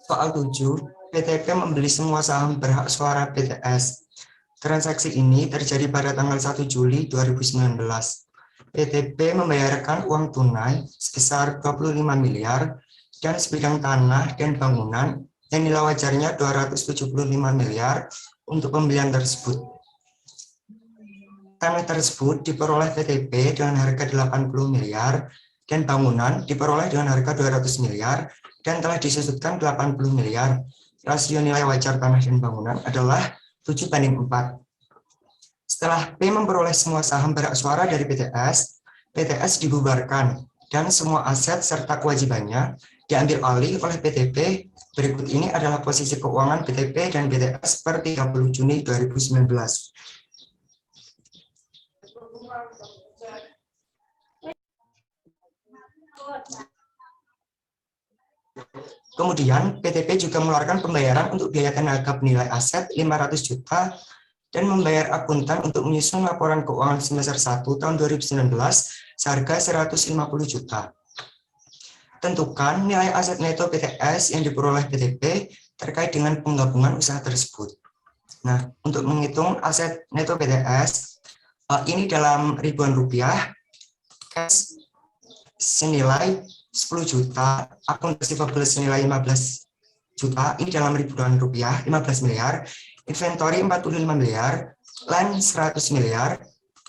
Soal 7, PTP membeli semua saham berhak suara PTS. Transaksi ini terjadi pada tanggal 1 Juli 2019. PTP membayarkan uang tunai sebesar 25 miliar dan sebidang tanah dan bangunan yang nilai wajarnya 275 miliar untuk pembelian tersebut. Tanah tersebut diperoleh PTP dengan harga 80 miliar dan bangunan diperoleh dengan harga 200 miliar dan telah disusutkan 80 miliar. Rasio nilai wajar tanah dan bangunan adalah 7:4. Setelah P memperoleh semua saham berhak suara dari PTS, PTS dibubarkan dan semua aset serta kewajibannya diambil alih oleh PTP. Berikut ini adalah posisi keuangan PTP dan PTS per 30 Juni 2019. Kemudian, PTP juga mengeluarkan pembayaran untuk biaya tenaga penilai aset 500 juta dan membayar akuntan untuk menyusun laporan keuangan semester 1 tahun 2019 seharga 150 juta. Tentukan nilai aset neto PTS yang diperoleh PTP terkait dengan penggabungan usaha tersebut. Nah, untuk menghitung aset neto PTS, ini dalam ribuan rupiah, cash senilai 10 juta, akun receivable senilai 15 juta, ini dalam ribuan rupiah, 15 miliar, inventory 45 miliar, land 100 miliar,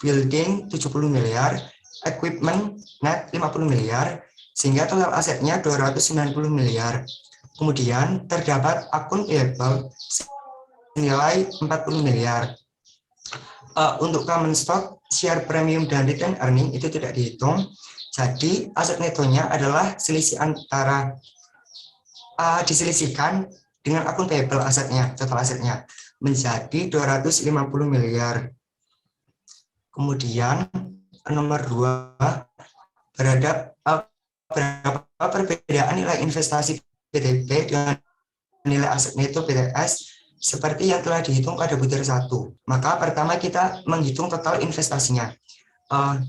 building 70 miliar, equipment net 50 miliar, sehingga total asetnya 290 miliar. Kemudian terdapat akun payable senilai 40 miliar. Untuk common stock, share premium dan return earning itu tidak dihitung. Jadi aset netonya adalah selisih antara diselisihkan dengan akun payable asetnya, total asetnya menjadi 250 miliar. Kemudian nomor 2, berapa perbedaan nilai investasi PTP dengan nilai aset neto PTS seperti yang telah dihitung pada butir 1. Maka pertama kita menghitung total investasinya.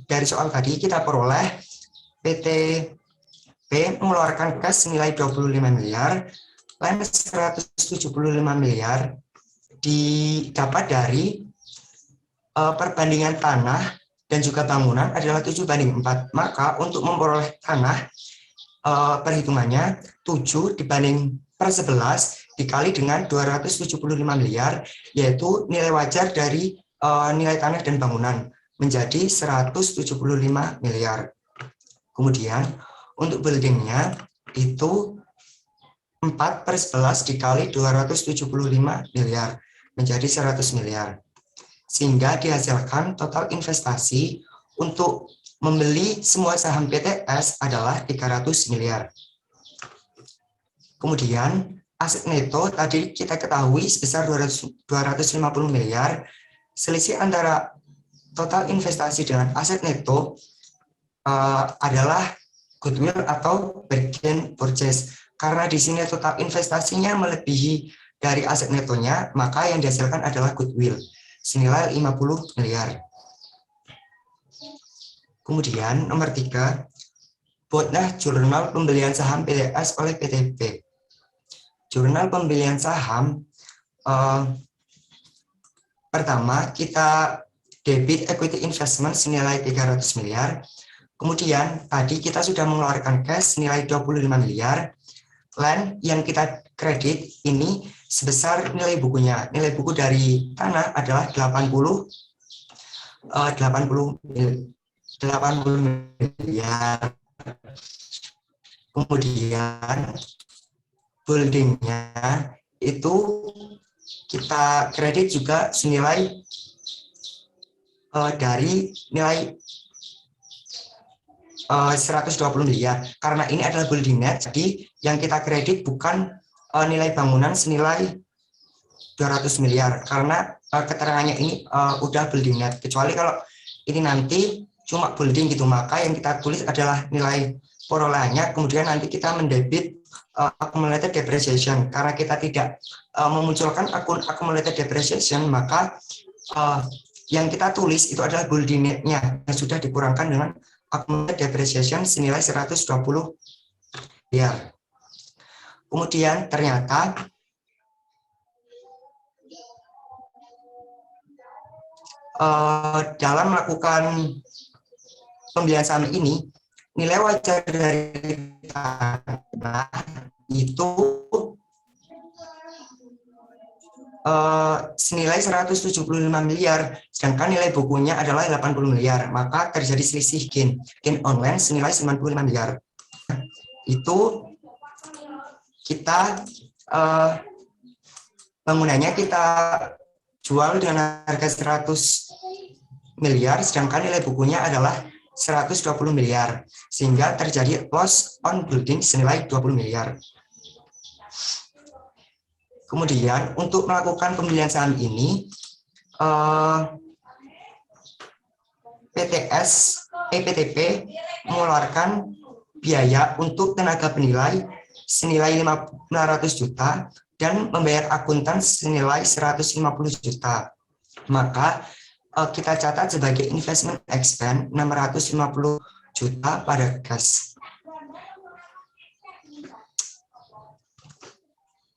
Dari soal tadi kita peroleh PTP mengeluarkan kas senilai 25 miliar, lain 175 miliar didapat dari perbandingan tanah dan juga bangunan adalah 7:4. Maka untuk memperoleh tanah, perhitungannya 7 dibanding per 11 dikali dengan 275 miliar, yaitu nilai wajar dari nilai tanah dan bangunan menjadi 175 miliar. Kemudian untuk buildingnya itu 4/11 dikali 275 miliar menjadi 100 miliar. Sehingga dihasilkan total investasi untuk membeli semua saham PTS adalah 300 miliar. Kemudian aset neto tadi kita ketahui sebesar 250 miliar. Selisih antara total investasi dengan aset neto adalah goodwill atau bargain purchase. Karena di sini total investasinya melebihi dari aset netonya, maka yang dihasilkan adalah goodwill senilai 50 miliar. Kemudian nomor 3, buatlah jurnal pembelian saham PTS oleh PTP. Jurnal pembelian saham, pertama kita debit equity investment senilai 300 miliar. Kemudian tadi kita sudah mengeluarkan cash senilai 25 miliar. Land yang kita kredit ini sebesar nilai bukunya. Nilai buku dari tanah adalah 80 miliar. Kemudian buildingnya itu kita kredit juga senilai dari nilai 120 miliar. Karena ini adalah building net, jadi yang kita kredit bukan nilai bangunan senilai 200 miliar. Karena keterangannya ini udah building net. Kecuali kalau ini nanti cuma building gitu, maka yang kita tulis adalah nilai perolehannya, kemudian nanti kita mendebit accumulated depreciation. Karena kita tidak memunculkan akun accumulated depreciation, maka yang kita tulis itu adalah holding net-nya yang sudah dikurangkan dengan accumulated depreciation senilai 120 miliar. Kemudian ternyata dalam melakukan pembelian saham ini, nilai wajar dari tanah itu senilai 175 miliar, sedangkan nilai bukunya adalah 80 miliar, maka terjadi selisih gain online senilai 95 miliar. Itu kita bangunannya kita jual dengan harga 100 miliar, sedangkan nilai bukunya adalah 120 miliar, sehingga terjadi loss on building senilai 20 miliar. Kemudian untuk melakukan pembelian saham ini, PTP mengeluarkan biaya untuk tenaga penilai senilai 500 juta dan membayar akuntan senilai 150 juta. Maka kita catat sebagai investment expense 650 juta pada kas.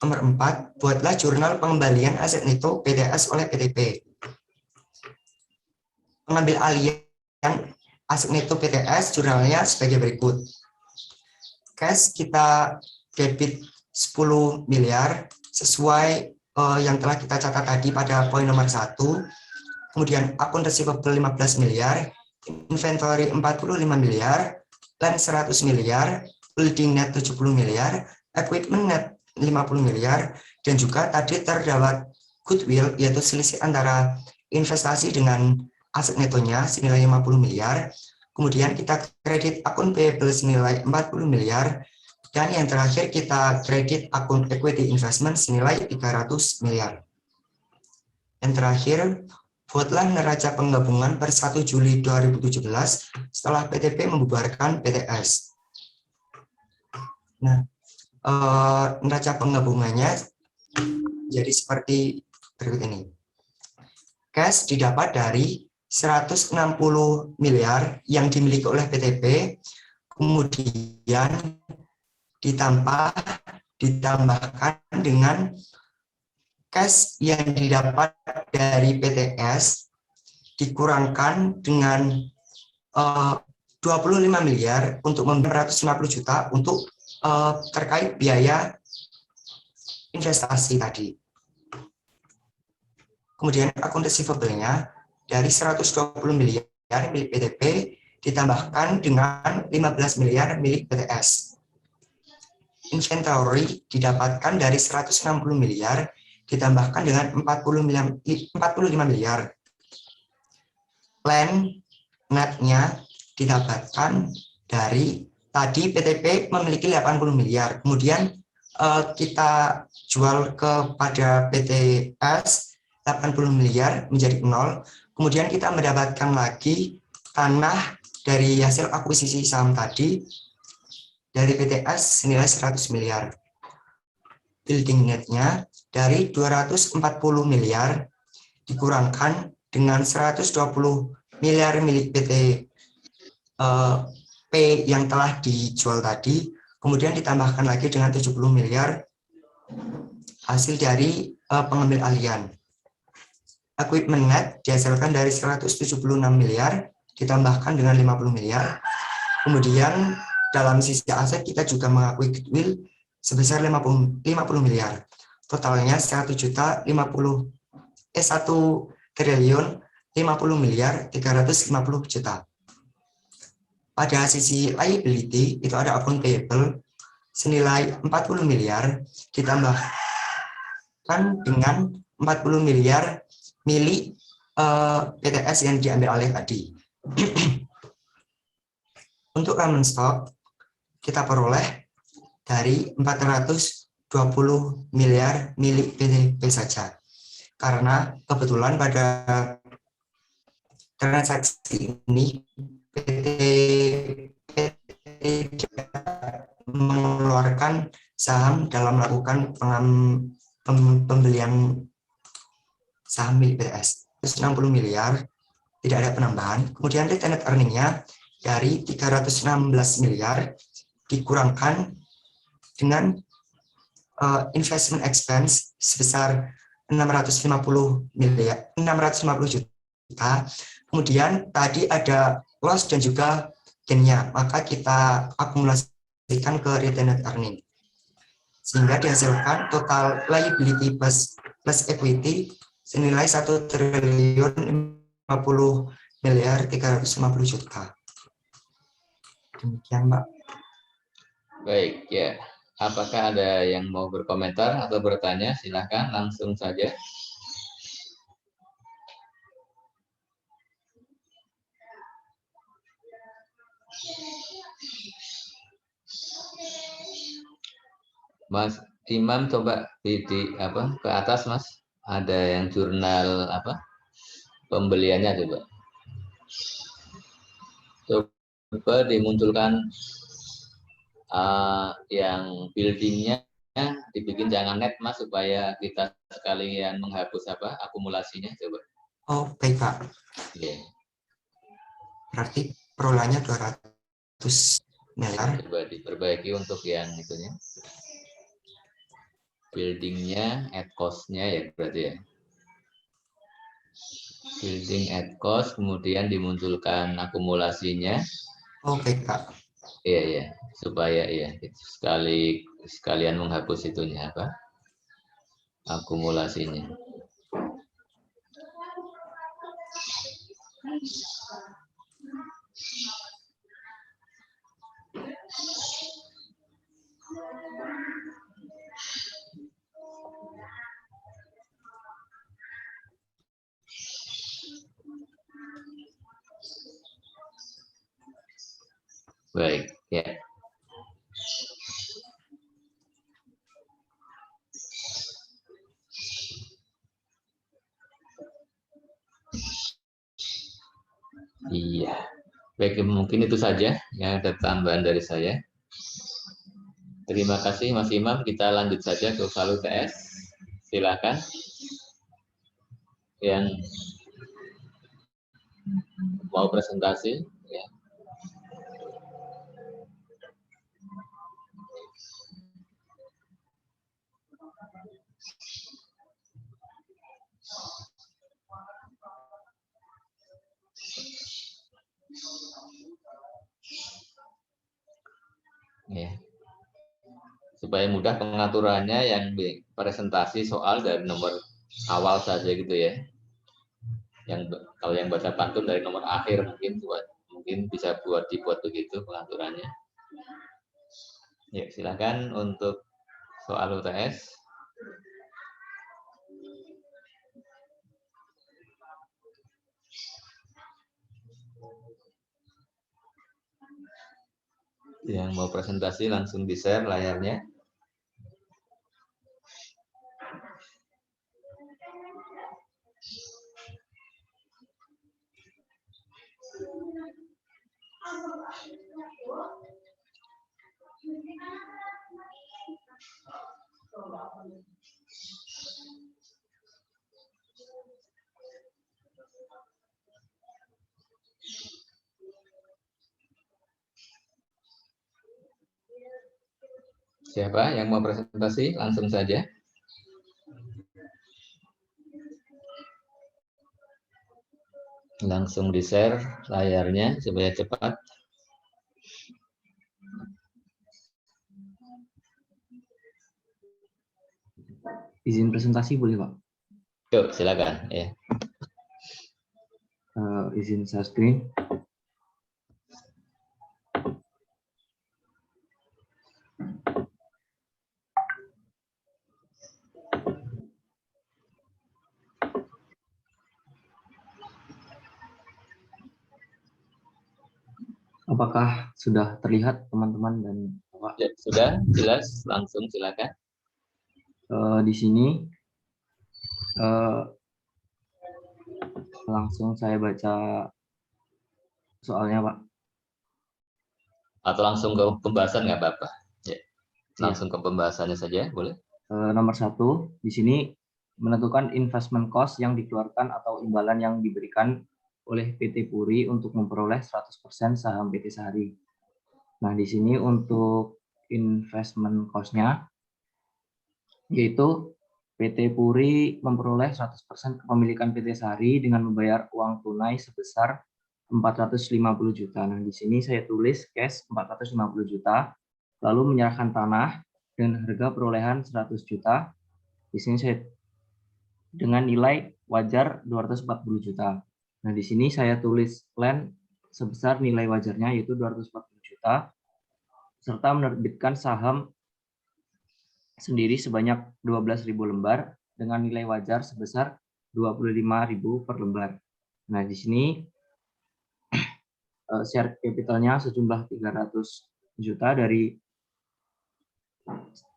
Nomor 4, buatlah jurnal pengembalian aset neto PTS oleh PTP. Pengambil alihan aset neto PTS jurnalnya sebagai berikut. Cash kita debit 10 miliar sesuai yang telah kita catat tadi pada poin nomor 1. Kemudian akun receivable 15 miliar, inventory 45 miliar, land 100 miliar, building net 70 miliar, equipment net 50 miliar, dan juga tadi terdapat goodwill, yaitu selisih antara investasi dengan aset netonya senilai 50 miliar. Kemudian kita kredit akun payable senilai 40 miliar, dan yang terakhir kita kredit akun equity investment senilai 300 miliar. Yang terakhir, buatlah neraca penggabungan per 1 Juli 2017 setelah PTP membubarkan PTS. Nah, neraca penggabungannya jadi seperti berikut ini. Cash didapat dari 160 miliar yang dimiliki oleh PTP, kemudian ditambahkan dengan cash yang didapat dari PTS, dikurangkan dengan 25 miliar untuk membayar 150 juta untuk terkait biaya investasi tadi. Kemudian akun receivable-nya dari 120 miliar milik PTP ditambahkan dengan 15 miliar milik PTS. Inventory didapatkan dari 160 miliar ditambahkan dengan 45 miliar. Plan net-nya didapatkan dari tadi PTP memiliki 80 miliar, kemudian kita jual kepada PTS 80 miliar menjadi 0, kemudian kita mendapatkan lagi tanah dari hasil akuisisi saham tadi dari PTS senilai 100 miliar. Building net-nya dari 240 miliar dikurangkan dengan 120 miliar milik PT P yang telah dijual tadi, kemudian ditambahkan lagi dengan 70 miliar hasil dari pengambil alihan. Equipment net dihasilkan dari 176 miliar ditambahkan dengan 50 miliar. Kemudian dalam sisi aset kita juga mengakui goodwill sebesar 50 miliar. Totalnya 1 triliun 50 miliar 350 juta. Pada sisi liability itu ada akun payable senilai 40 miliar ditambahkan dengan 40 miliar milik PTS yang diambil alih tadi. Untuk common stock kita peroleh dari 420 miliar milik PTP saja. Karena kebetulan pada transaksi ini PT mengeluarkan saham dalam melakukan pembelian saham milik PTS 160 miliar tidak ada penambahan. Kemudian retained earning-nya dari 316 miliar dikurangkan dengan investment expense sebesar 650 juta. Kemudian tadi ada loss dan juga gain-nya, maka kita akumulasikan ke retained earning. Sehingga dihasilkan total liability plus equity senilai 1.050.350 juta. Demikian, Mbak. Baik, ya. Apakah ada yang mau berkomentar atau bertanya? Silahkan langsung saja. Mas Imam, coba di apa ke atas, Mas. Ada yang jurnal apa? Pembeliannya coba. Coba dimunculkan yang buildingnya dibikin jangan net, Mas, supaya kita sekalian menghapus apa akumulasinya, coba. Oh, baik, Pak. Yeah. Berarti perolanya 200 miliar. Coba diperbaiki untuk yang itunya. Buildingnya at cost-nya ya berarti ya. Building at cost, kemudian dimunculkan akumulasinya. Oh, baik, Pak. Iya, ya, supaya ya sekalian menghapus itunya apa? Akumulasinya. Baik, ya. Iya. Baik, mungkin itu saja yang ada tambahan dari saya. Terima kasih Mas Imam. Kita lanjut saja ke Valu TS. Silakan. Yang mau presentasi, ya. Ya. Supaya mudah pengaturannya, yang presentasi soal dari nomor awal saja gitu ya. Kalau yang baca pantun dari nomor akhir mungkin bisa dibuat begitu pengaturannya. Ya, silakan untuk soal UTS. Yang mau presentasi langsung di-share layarnya. Siapa yang mau presentasi? Langsung saja. Langsung di-share layarnya supaya cepat. Izin presentasi boleh, Pak? Yuk, silakan. Ya. Izin share screen. Apakah sudah terlihat teman-teman dan Bapak? Ya, sudah jelas, langsung silakan. Di sini langsung saya baca soalnya, Pak. Atau langsung ke pembahasan nggak apa-apa. Ya. Langsung ke pembahasannya saja, boleh? Nomor 1, di sini menentukan investment cost yang dikeluarkan atau imbalan yang diberikan oleh PT Puri untuk memperoleh 100% saham PT Sari. Nah, di sini untuk investment cost-nya, yaitu PT Puri memperoleh 100% kepemilikan PT Sari dengan membayar uang tunai sebesar 450 juta. Nah, di sini saya tulis cash 450 juta, lalu menyerahkan tanah dengan harga perolehan 100 juta. Di sini saya dengan nilai wajar 240 juta. Nah, di sini saya tulis land sebesar nilai wajarnya yaitu 240 juta, serta menerbitkan saham sendiri sebanyak 12.000 lembar dengan nilai wajar sebesar 25.000 per lembar. Nah, di sini share capitalnya sejumlah 300 juta dari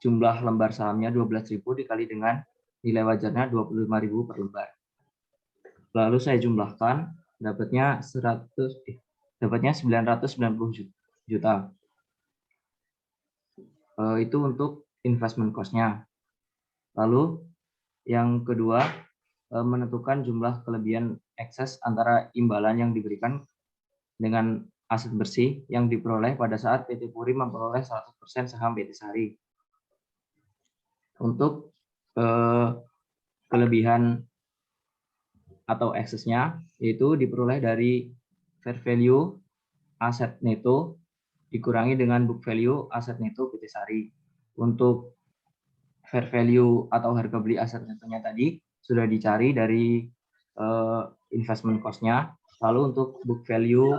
jumlah lembar sahamnya 12.000 dikali dengan nilai wajarnya 25.000 per lembar. Lalu saya jumlahkan, dapatnya 990 juta. Itu untuk investment cost-nya. Lalu yang kedua, menentukan jumlah kelebihan ekses antara imbalan yang diberikan dengan aset bersih yang diperoleh pada saat PT Puri memperoleh 100% saham PT Sari. Untuk kelebihan atau eksesnya, yaitu diperoleh dari fair value aset neto dikurangi dengan book value aset neto PT Sari. Untuk fair value atau harga beli aset netonya tadi sudah dicari dari investment cost-nya. Lalu untuk book value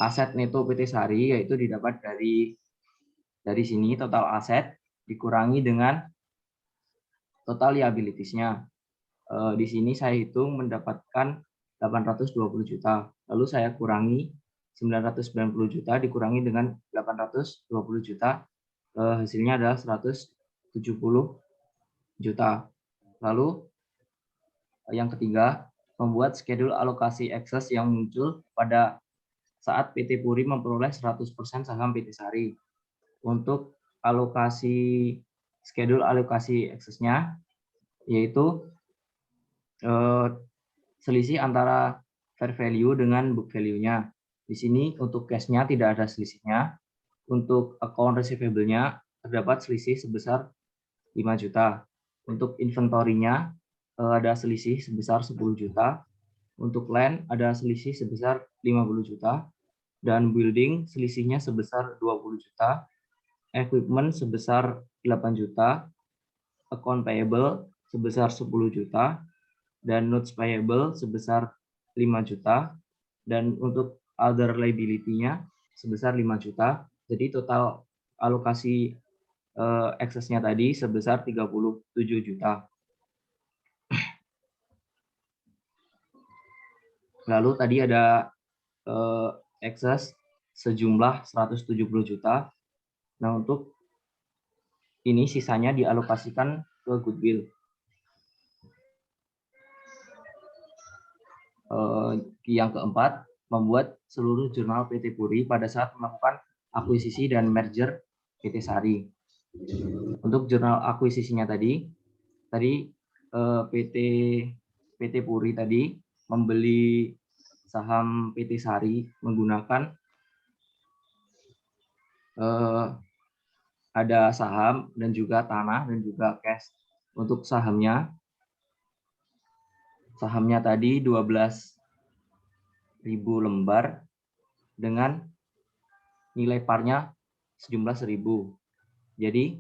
aset neto PT Sari yaitu didapat dari sini total aset dikurangi dengan total liabilities-nya. Di sini saya hitung mendapatkan 820 juta. Lalu saya kurangi 990 juta dikurangi dengan 820 juta. Hasilnya adalah 170 juta. Lalu yang ketiga, membuat schedule alokasi ekses yang muncul pada saat PT Puri memperoleh 100% saham PT Sari. Untuk schedule alokasi eksesnya, yaitu selisih antara fair value dengan book value-nya. Di sini untuk cash-nya tidak ada selisihnya. Untuk account receivable-nya terdapat selisih sebesar 5 juta. Untuk inventory-nya ada selisih sebesar 10 juta. Untuk land ada selisih sebesar 50 juta. Dan building selisihnya sebesar 20 juta. Equipment sebesar 8 juta. Account payable sebesar 10 juta. Dan notes payable sebesar 5 juta. Dan untuk other liability-nya sebesar 5 juta. Jadi total alokasi eksesnya tadi sebesar 37 juta. Lalu tadi ada ekses sejumlah 170 juta. Nah, untuk ini sisanya dialokasikan ke goodwill. Yang keempat, membuat seluruh jurnal PT Puri pada saat melakukan akuisisi dan merger PT Sari. Untuk jurnal akuisisinya tadi PT Puri tadi membeli saham PT Sari menggunakan ada saham dan juga tanah dan juga cash. Untuk sahamnya tadi 12.000 lembar dengan nilai parnya sejumlah 1.000. Jadi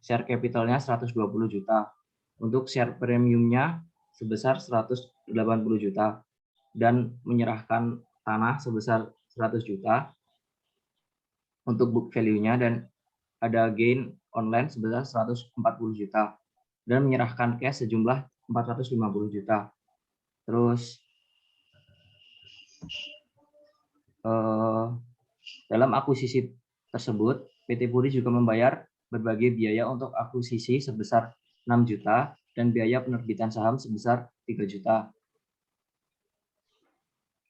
share capitalnya 120 juta. Untuk share premiumnya sebesar 180 juta dan menyerahkan tanah sebesar 100 juta untuk book value-nya, dan ada gain online sebesar 140 juta dan menyerahkan cash sejumlah 450 juta. Terus dalam akuisisi tersebut, PT Puri juga membayar berbagai biaya untuk akuisisi sebesar 6 juta dan biaya penerbitan saham sebesar 3 juta.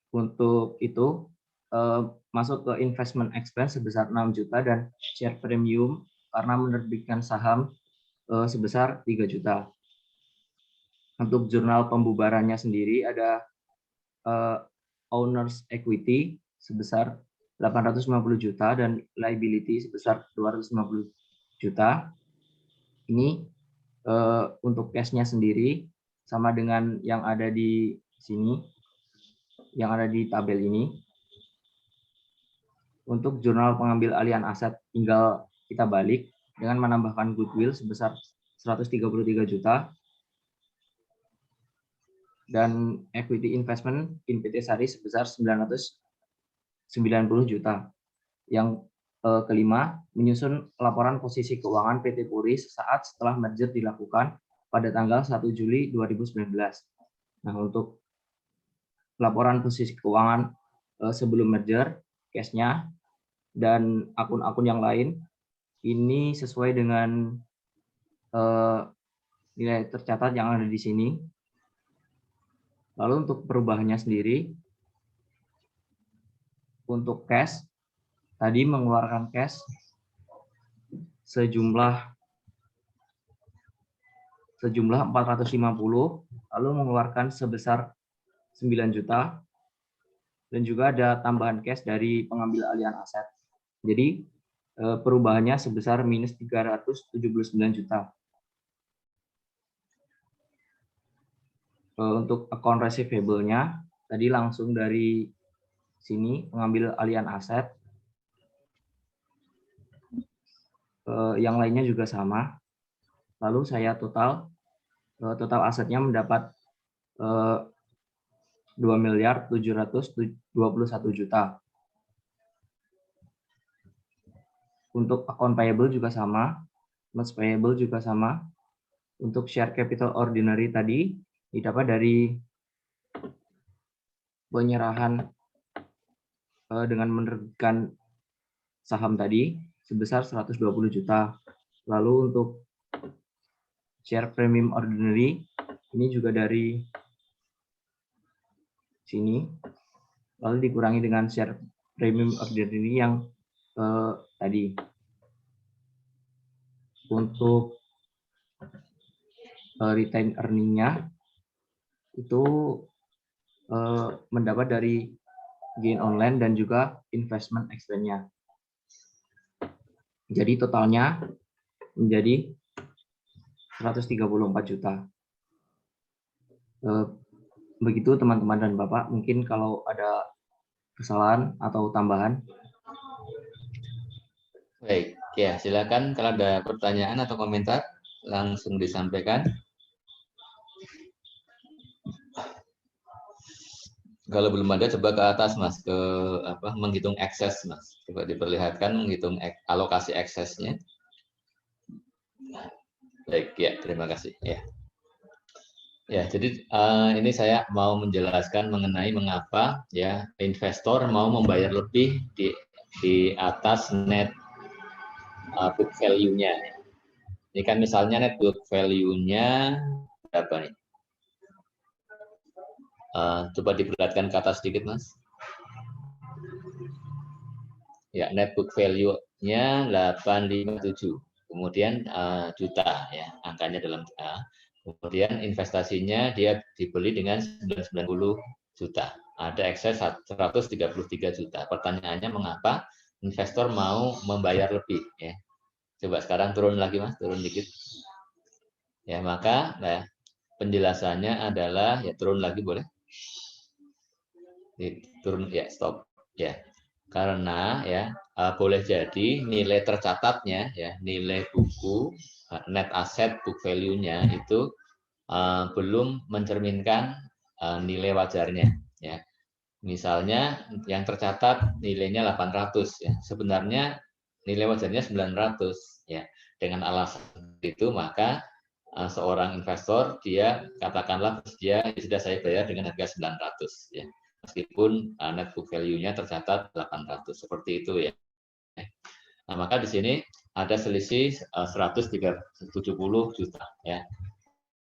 Untuk itu, masuk ke investment expense sebesar 6 juta dan share premium karena menerbitkan saham sebesar 3 juta. Untuk jurnal pembubarannya sendiri ada owners equity sebesar 850 juta dan liability sebesar 250 juta. Ini untuk cash-nya sendiri sama dengan yang ada di sini, yang ada di tabel ini. Untuk jurnal pengambil alihan aset tinggal kita balik dengan menambahkan goodwill sebesar 133 juta dan equity investment in PT Sari sebesar 990 juta. Yang kelima, menyusun laporan posisi keuangan PT Puri sesaat setelah merger dilakukan pada tanggal 1 Juli 2019. Nah, untuk laporan posisi keuangan sebelum merger, cash-nya, dan akun-akun yang lain, ini sesuai dengan nilai tercatat yang ada di sini. Lalu untuk perubahannya sendiri, untuk cash, tadi mengeluarkan cash sejumlah 450, lalu mengeluarkan sebesar 9 juta, dan juga ada tambahan cash dari pengambil alihan aset. Jadi perubahannya sebesar minus 379 juta. Untuk account receivable-nya, tadi langsung dari sini pengambil alihan aset. Yang lainnya juga sama. Lalu saya total asetnya mendapat 2.721 juta. Untuk account payable juga sama, notes payable juga sama. Untuk share capital ordinary tadi didapat dari penyerahan dengan menerbitkan saham tadi sebesar 120 juta. Lalu untuk share premium ordinary ini juga dari sini, lalu dikurangi dengan share premium ordinary yang tadi. Untuk retain earning-nya itu mendapat dari gain online dan juga investment expense-nya. Jadi totalnya menjadi 134 juta. Begitu teman-teman dan Bapak, mungkin kalau ada kesalahan atau tambahan. Baik, ya silakan kalau ada pertanyaan atau komentar langsung disampaikan. Kalau belum ada, coba ke atas Mas, ke menghitung ekses Mas. Coba diperlihatkan menghitung alokasi eksesnya. Baik, ya terima kasih. Ya, jadi ini saya mau menjelaskan mengenai mengapa ya investor mau membayar lebih di atas net book value-nya. Ini kan misalnya net book value-nya berapa nih? Coba diperlihatkan ke atas sedikit, Mas. Ya, net book value-nya 857. Kemudian juta ya, angkanya dalam juta. Kemudian investasinya dia dibeli dengan 990 juta. Ada ekses 133 juta. Pertanyaannya mengapa investor mau membayar lebih ya. Coba sekarang turun lagi Mas, turun dikit. Ya, maka penjelasannya adalah ya turun lagi boleh. Turun ya, stop ya. Karena ya boleh jadi nilai tercatatnya ya, nilai buku net asset book value-nya itu belum mencerminkan nilai wajarnya ya. Misalnya yang tercatat nilainya 800 ya. Sebenarnya nilai wajarnya 900 ya. Dengan alasan itu maka seorang investor dia katakanlah dia sudah saya bayar dengan harga 900 ya. Meskipun net book value-nya tercatat 800 seperti itu ya. Nah, maka di sini ada selisih 170 juta ya.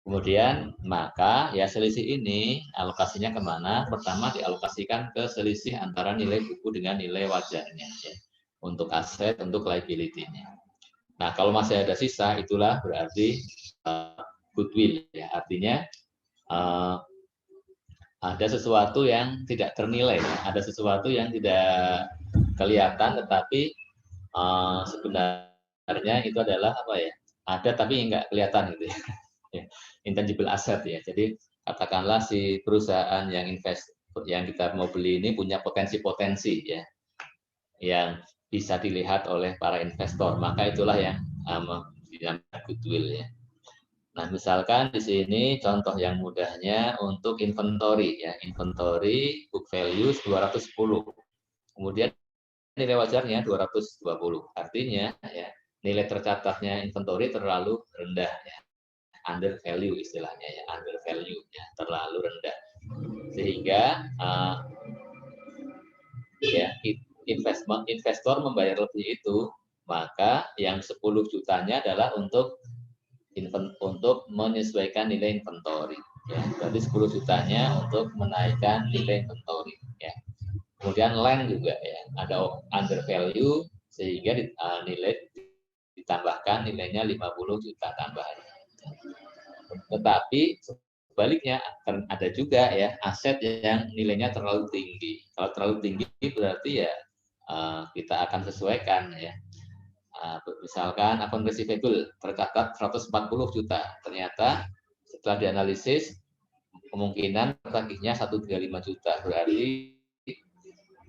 Kemudian maka ya selisih ini alokasinya kemana? Pertama dialokasikan ke selisih antara nilai buku dengan nilai wajarnya ya. Untuk aset, untuk liability-nya. Nah, kalau masih ada sisa itulah berarti goodwill ya. Artinya ada sesuatu yang tidak ternilai, ada sesuatu yang tidak kelihatan, tetapi sebenarnya itu adalah apa ya? Ada tapi nggak kelihatan gitu ya. Intangible asset ya. Jadi katakanlah si perusahaan yang kita mau beli ini punya potensi-potensi ya, yang bisa dilihat oleh para investor. Maka itulah yang dinamakan goodwill ya. Nah, misalkan di sini contoh yang mudahnya untuk inventory ya. Inventory book value 210. Kemudian nilai wajarnya 220. Artinya ya, nilai tercatatnya inventory terlalu rendah ya. Under value istilahnya ya, under value ya, terlalu rendah. Sehingga ya investor membayar lebih itu, maka yang 10 jutanya adalah untuk menyesuaikan nilai inventory ya. Berarti 10 jutanya untuk menaikkan nilai inventory ya. Kemudian land juga ya, ada under value sehingga nilai ditambahkan nilainya 50 juta tambahan. Tetapi sebaliknya ada juga ya aset yang nilainya terlalu tinggi. Kalau terlalu tinggi berarti ya kita akan sesuaikan ya. Misalkan akun receivable tercatat 140 juta, ternyata setelah dianalisis kemungkinan tagihnya 135 juta, berarti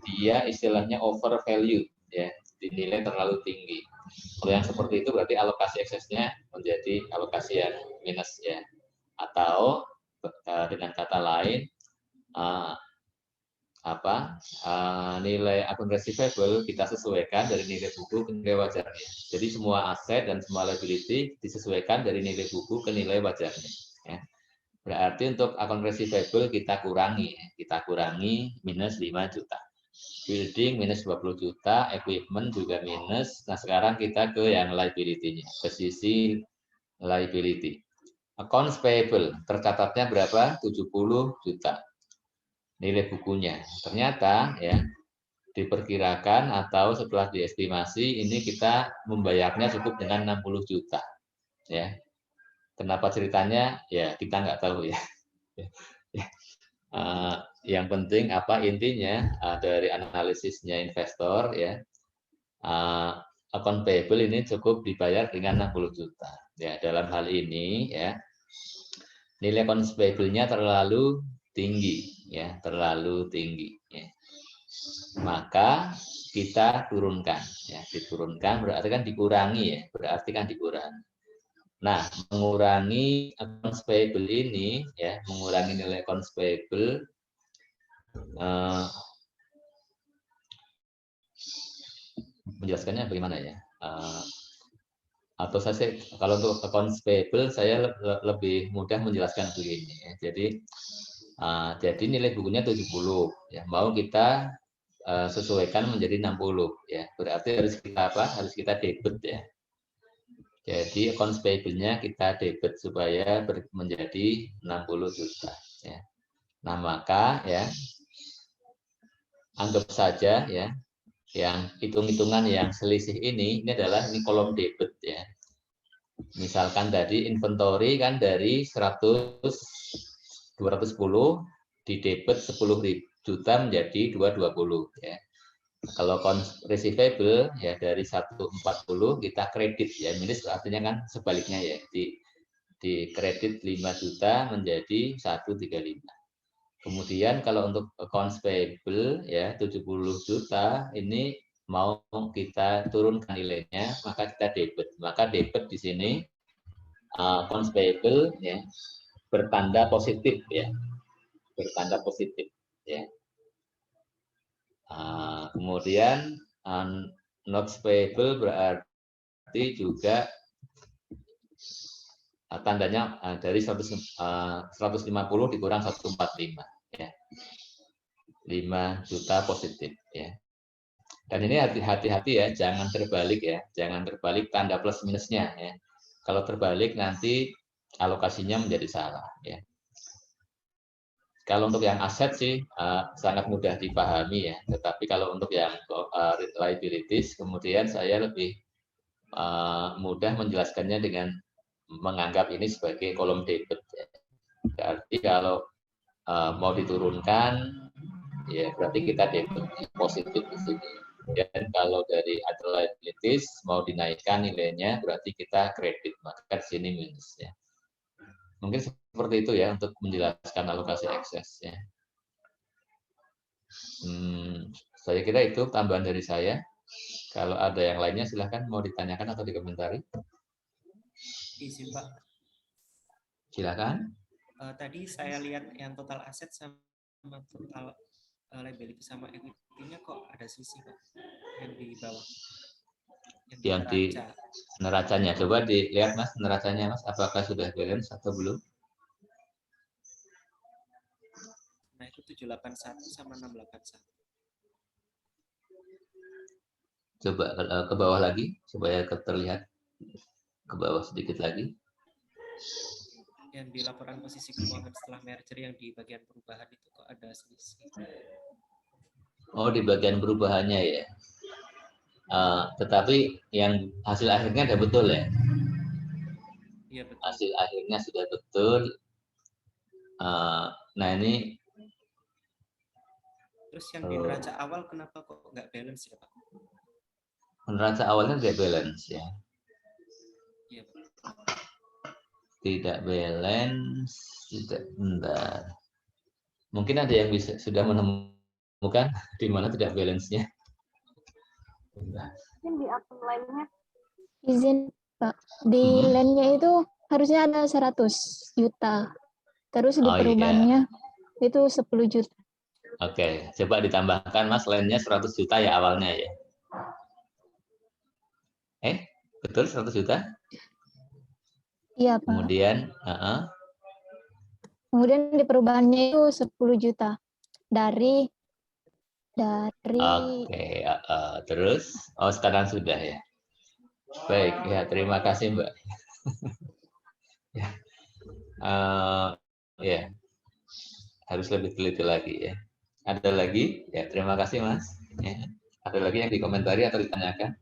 dia istilahnya over value ya, dinilai terlalu tinggi. Kalau yang seperti itu berarti alokasi eksesnya menjadi alokasi yang minus ya, atau dengan kata lain nilai akun receivable kita sesuaikan dari nilai buku ke nilai wajarnya. Jadi semua aset dan semua liability disesuaikan dari nilai buku ke nilai wajarnya. Ya. Berarti untuk akun receivable kita kurangi minus 5 juta. Building minus 20 juta, equipment juga minus. Nah sekarang kita ke yang liability-nya, ke sisi liability. Accounts payable tercatatnya berapa? 70 juta. Nilai bukunya. Ternyata ya diperkirakan atau setelah diestimasi ini kita membayarnya cukup dengan 60 juta. Ya. Kenapa ceritanya? Ya kita nggak tahu ya. Yang penting intinya dari analisisnya investor ya, account payable ini cukup dibayar dengan 60 juta. Ya dalam hal ini ya nilai accounts payable-nya terlalu tinggi ya, terlalu tinggi ya. Maka kita turunkan ya, diturunkan berarti kan dikurangi ya, berarti kan dikurangi. Nah, mengurangi accounts payable ini ya, mengurangi nilai accounts payable menjelaskannya bagaimana ya? Atau saya kalau untuk accounts payable saya lebih mudah menjelaskan begini ya. Jadi nilai bukunya 70 ya, mau kita sesuaikan menjadi 60 ya. Berarti harus kita debit ya. Jadi accounts payable-nya kita debit supaya menjadi 60 juta ya. Nah, maka ya anggap saja ya yang hitung-hitungan yang selisih ini adalah kolom debit ya. Misalkan tadi inventory kan dari 210 di debit 10 juta menjadi 220 ya. Kalau receivable ya dari 140 kita kredit ya, minus artinya kan sebaliknya ya, di kredit 5 juta menjadi 135. Kemudian kalau untuk accounts payable ya 70 juta ini mau kita turunkan nilainya, maka kita debit. Maka debit di sini accounts payable ya bertanda positif ya, bertanda positif ya. Kemudian notes payable berarti juga tandanya dari 150 dikurang 145 ya. 5 juta positif ya. Dan ini hati-hati ya, jangan terbalik ya, jangan terbalik tanda plus minusnya ya. Kalau terbalik nanti alokasinya menjadi salah ya. Kalau untuk yang aset sih sangat mudah dipahami ya, tetapi kalau untuk yang liabilities kemudian saya lebih mudah menjelaskannya dengan menganggap ini sebagai kolom debit ya. Berarti kalau mau diturunkan, ya berarti kita debit positif di sini. Dan kalau dari other liabilities mau dinaikkan nilainya, berarti kita kredit, maka di sini minus ya. Mungkin seperti itu ya untuk menjelaskan alokasi ekses ya. Saya kira itu tambahan dari saya. Kalau ada yang lainnya silahkan mau ditanyakan atau dikomentari. Izin Pak. Silakan. Tadi saya lihat yang total aset sama total liability sama equity-nya kok ada selisih Pak yang di bawah. Yang di neracanya. Coba dilihat Mas neracanya Mas, apakah sudah balance atau belum? Nah itu 781 sama 681. Coba ke bawah lagi supaya terlihat ke bawah sedikit lagi. Yang di laporan posisi keuangan setelah merger yang di bagian perubahan itu kok ada selisih. Oh, di bagian perubahannya ya. Tetapi yang hasil akhirnya ada betul ya. Iya betul. Hasil akhirnya sudah betul. Nah ini. Terus yang di neraca awal kenapa kok nggak balance ya Pak? Neraca awalnya tidak balance ya. Iya Pak. Tidak balance, tidak bentar. Mungkin ada yang sudah menemukan di mana tidak balance-nya. Mungkin di akun lainnya. Izin Pak, di lainnya itu harusnya ada 100 juta. Terus di perubahannya itu 10 juta. Oke, coba ditambahkan Mas, lainnya 100 juta ya awalnya ya. Betul 100 juta? Iya, Pak. Kemudian di perubahannya itu 10 juta. Dari Oke, terus sekarang sudah ya. Baik, ya terima kasih Mbak. Ya, harus lebih teliti lagi ya. Ada lagi? Ya, terima kasih Mas. Ya. Ada lagi yang dikomentari atau ditanyakan?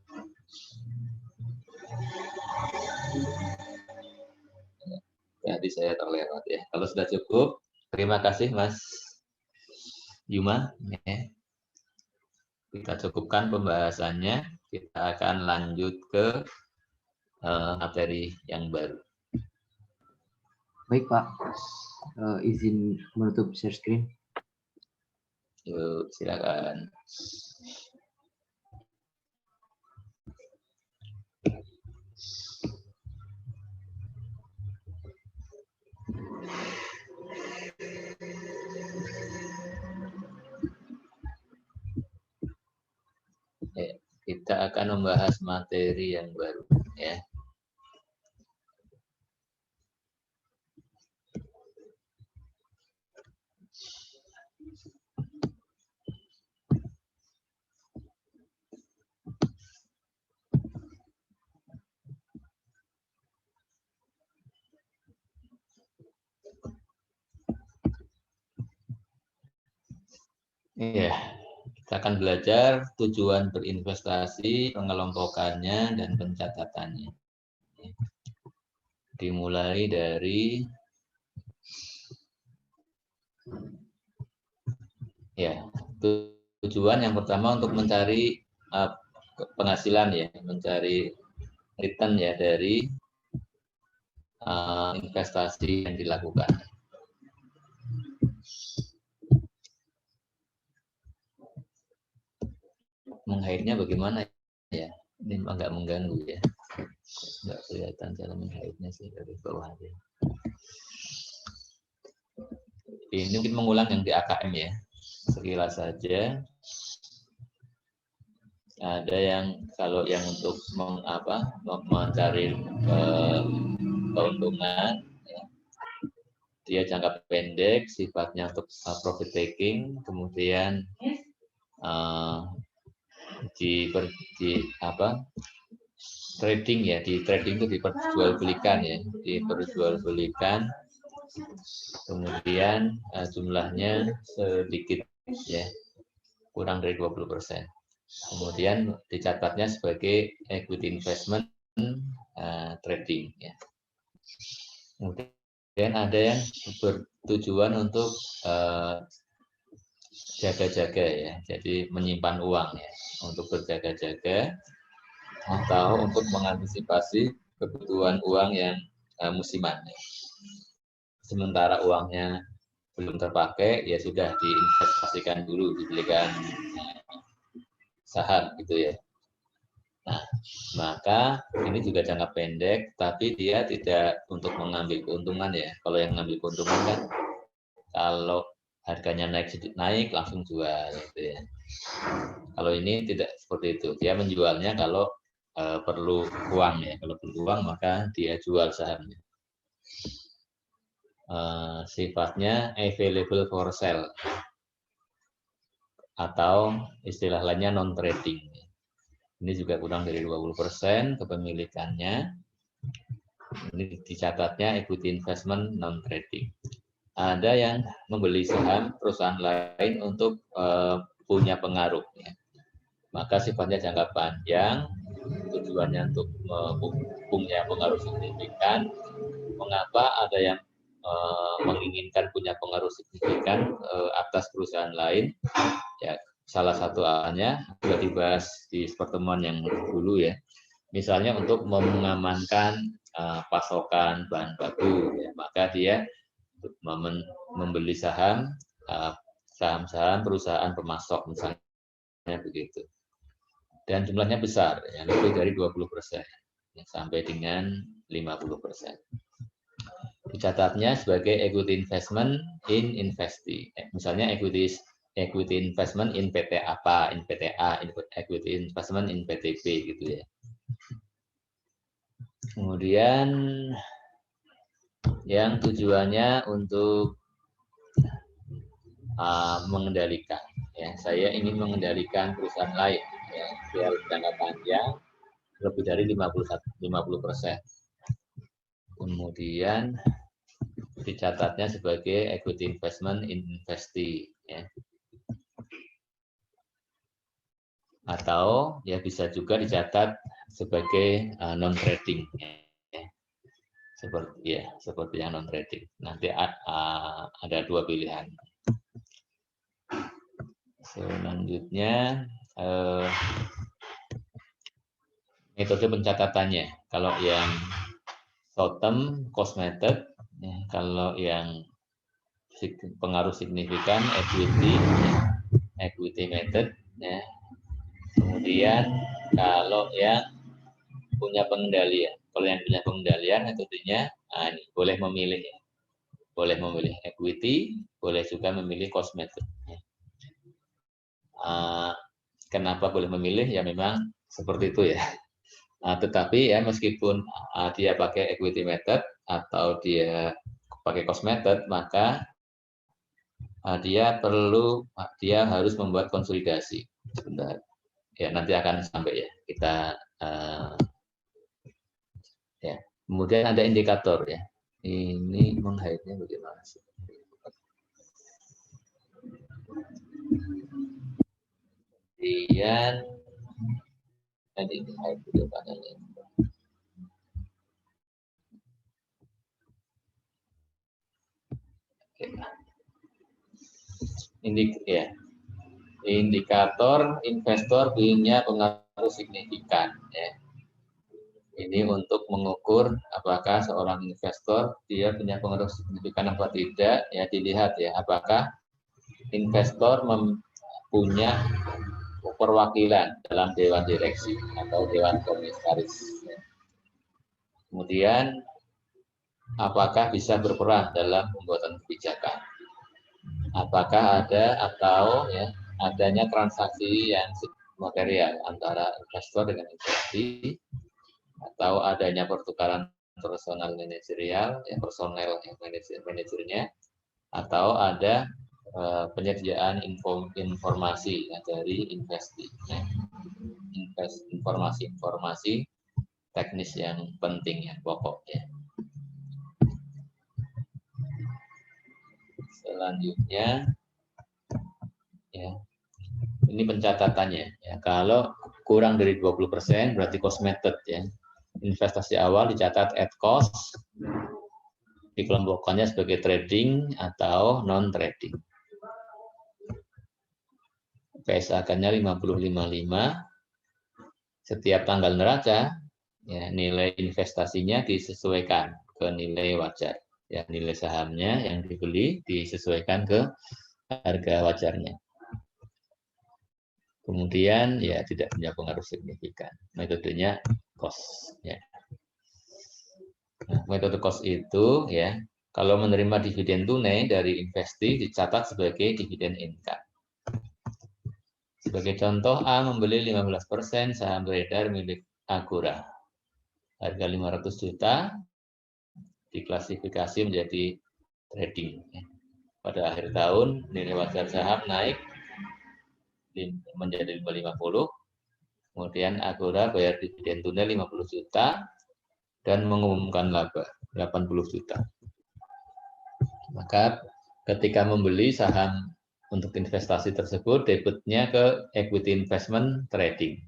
Jadi saya terlewat ya. Kalau sudah cukup, terima kasih Mas Yuma. Ya. Kita cukupkan pembahasannya. Kita akan lanjut ke materi yang baru. Baik Pak, izin menutup share screen. Yuk, silakan. Ya, kita akan membahas materi yang baru ya. Iya, kita akan belajar tujuan berinvestasi, pengelompokannya, dan pencatatannya. Dimulai dari tujuan yang pertama untuk mencari penghasilan ya, mencari return ya dari investasi yang dilakukan. Menghaidnya bagaimana ya? Ini agak mengganggu ya. Nggak kelihatan cara menghaidnya sih dari bawah aja. Ini mungkin mengulang yang di AKM ya. Sekilas saja. Ada yang kalau yang untuk mencari keuntungan, ya, dia jangka pendek, sifatnya untuk profit taking, kemudian trading ya, di trading itu diperjualbelikan ya, diperjualbelikan, kemudian jumlahnya sedikit ya, kurang dari 20%. Kemudian dicatatnya sebagai equity investment trading ya. Kemudian Kemudian ada yang bertujuan untuk jaga-jaga ya, jadi menyimpan uang ya, untuk berjaga-jaga atau untuk mengantisipasi kebutuhan uang yang musiman. Ya. Sementara uangnya belum terpakai, ya sudah diinvestasikan dulu, dibelikan saham gitu ya. Nah, maka ini juga jangka pendek, tapi dia tidak untuk mengambil keuntungan ya. Kalau yang mengambil keuntungan kan, kalau harganya naik langsung jual gitu ya. Kalau ini tidak seperti itu, dia menjualnya kalau perlu uang ya. Kalau perlu uang maka dia jual sahamnya. Sifatnya available for sale atau istilah lainnya non trading. Ini juga kurang dari 20% kepemilikannya. Ini dicatatnya equity investment non trading. Ada yang membeli saham perusahaan lain untuk punya pengaruh. Ya. Maka sifatnya jangka panjang, tujuannya untuk punya pengaruh signifikan. Mengapa ada yang menginginkan punya pengaruh signifikan atas perusahaan lain? Ya, salah satu alasannya sudah dibahas di pertemuan yang dulu ya. Misalnya untuk mengamankan pasokan bahan baku, ya, maka dia membeli saham-saham perusahaan pemasok misalnya begitu. Dan jumlahnya besar, ya, lebih dari 20%, ya, sampai dengan 50%. Dicatatnya sebagai equity investment in investee. Misalnya equity investment in PT apa, in PTA, equity investment in PTB gitu ya. Kemudian yang tujuannya untuk mengendalikan. Ya, saya ingin mengendalikan perusahaan lain ya, biar jangka panjang lebih dari 50%. Kemudian dicatatnya sebagai equity investment in investee. Ya. Atau ya bisa juga dicatat sebagai non trading. Ya. Seperti yang non trading. Nanti ada dua pilihan. Selanjutnya metode pencatatannya. Kalau yang short term cost method, ya, kalau yang pengaruh signifikan equity method, ya. Kemudian kalau yang punya pengendalian, metodenya ini boleh memilih, ya. Boleh memilih equity, boleh juga memilih cost method. Ya. Kenapa boleh memilih? Ya memang seperti itu ya. Tetapi ya meskipun dia pakai equity method atau dia pakai cost method, maka dia harus membuat konsolidasi. Sebentar. Ya nanti akan sampai ya kita ya. Kemudian ada indikator ya. Ini menghidupnya bagaimana sih? Kemudian nanti video panelnya. Indikator investor punya pengaruh signifikan ya. Ini untuk mengukur apakah seorang investor dia punya pengaruh signifikan apa tidak, ya dilihat ya apakah investor punya perwakilan dalam dewan direksi atau dewan komisaris. Kemudian apakah bisa berperan dalam pembuatan kebijakan? Apakah ada atau ya adanya transaksi yang material antara investor dengan investasi, atau adanya pertukaran personal manajerial, ya personel yang manajernya, atau ada penyediaan informasi ya, dari investasi, ya. Informasi teknis yang penting ya, pokok ya. Selanjutnya ya, ini pencatatannya ya, kalau kurang dari 20% berarti cost method ya. Investasi awal dicatat at cost, dikelompokkannya sebagai trading atau non trading. PSAK-nya 50-55. Setiap tanggal neraca, ya, nilai investasinya disesuaikan ke nilai wajar. Ya, nilai sahamnya yang dibeli disesuaikan ke harga wajarnya. Kemudian ya tidak punya pengaruh signifikan. Metodenya cost. Ya. Nah, metode cost itu ya, kalau menerima dividen tunai dari investasi dicatat sebagai dividen income. Sebagai contoh, A membeli 15% saham beredar milik Agora. Harga 500 juta diklasifikasi menjadi trading. Pada akhir tahun, nilai wajar saham naik menjadi 550. Kemudian Agora bayar dividen tunai 50 juta dan mengumumkan laba 80 juta. Maka ketika membeli saham untuk investasi tersebut, debitnya ke equity investment trading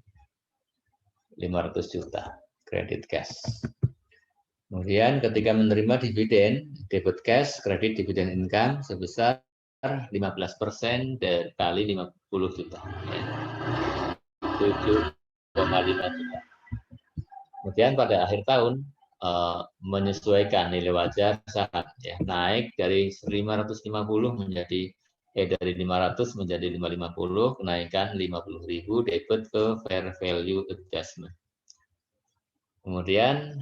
500 juta kredit cash. Kemudian ketika menerima dividen, debit cash kredit dividen income sebesar 15% kali 50 juta. 7,5 juta. Kemudian pada akhir tahun menyesuaikan nilai wajar saham, ya, naik dari 550 menjadi dari 500 menjadi 550, kenaikan 50.000 debit ke fair value adjustment. Kemudian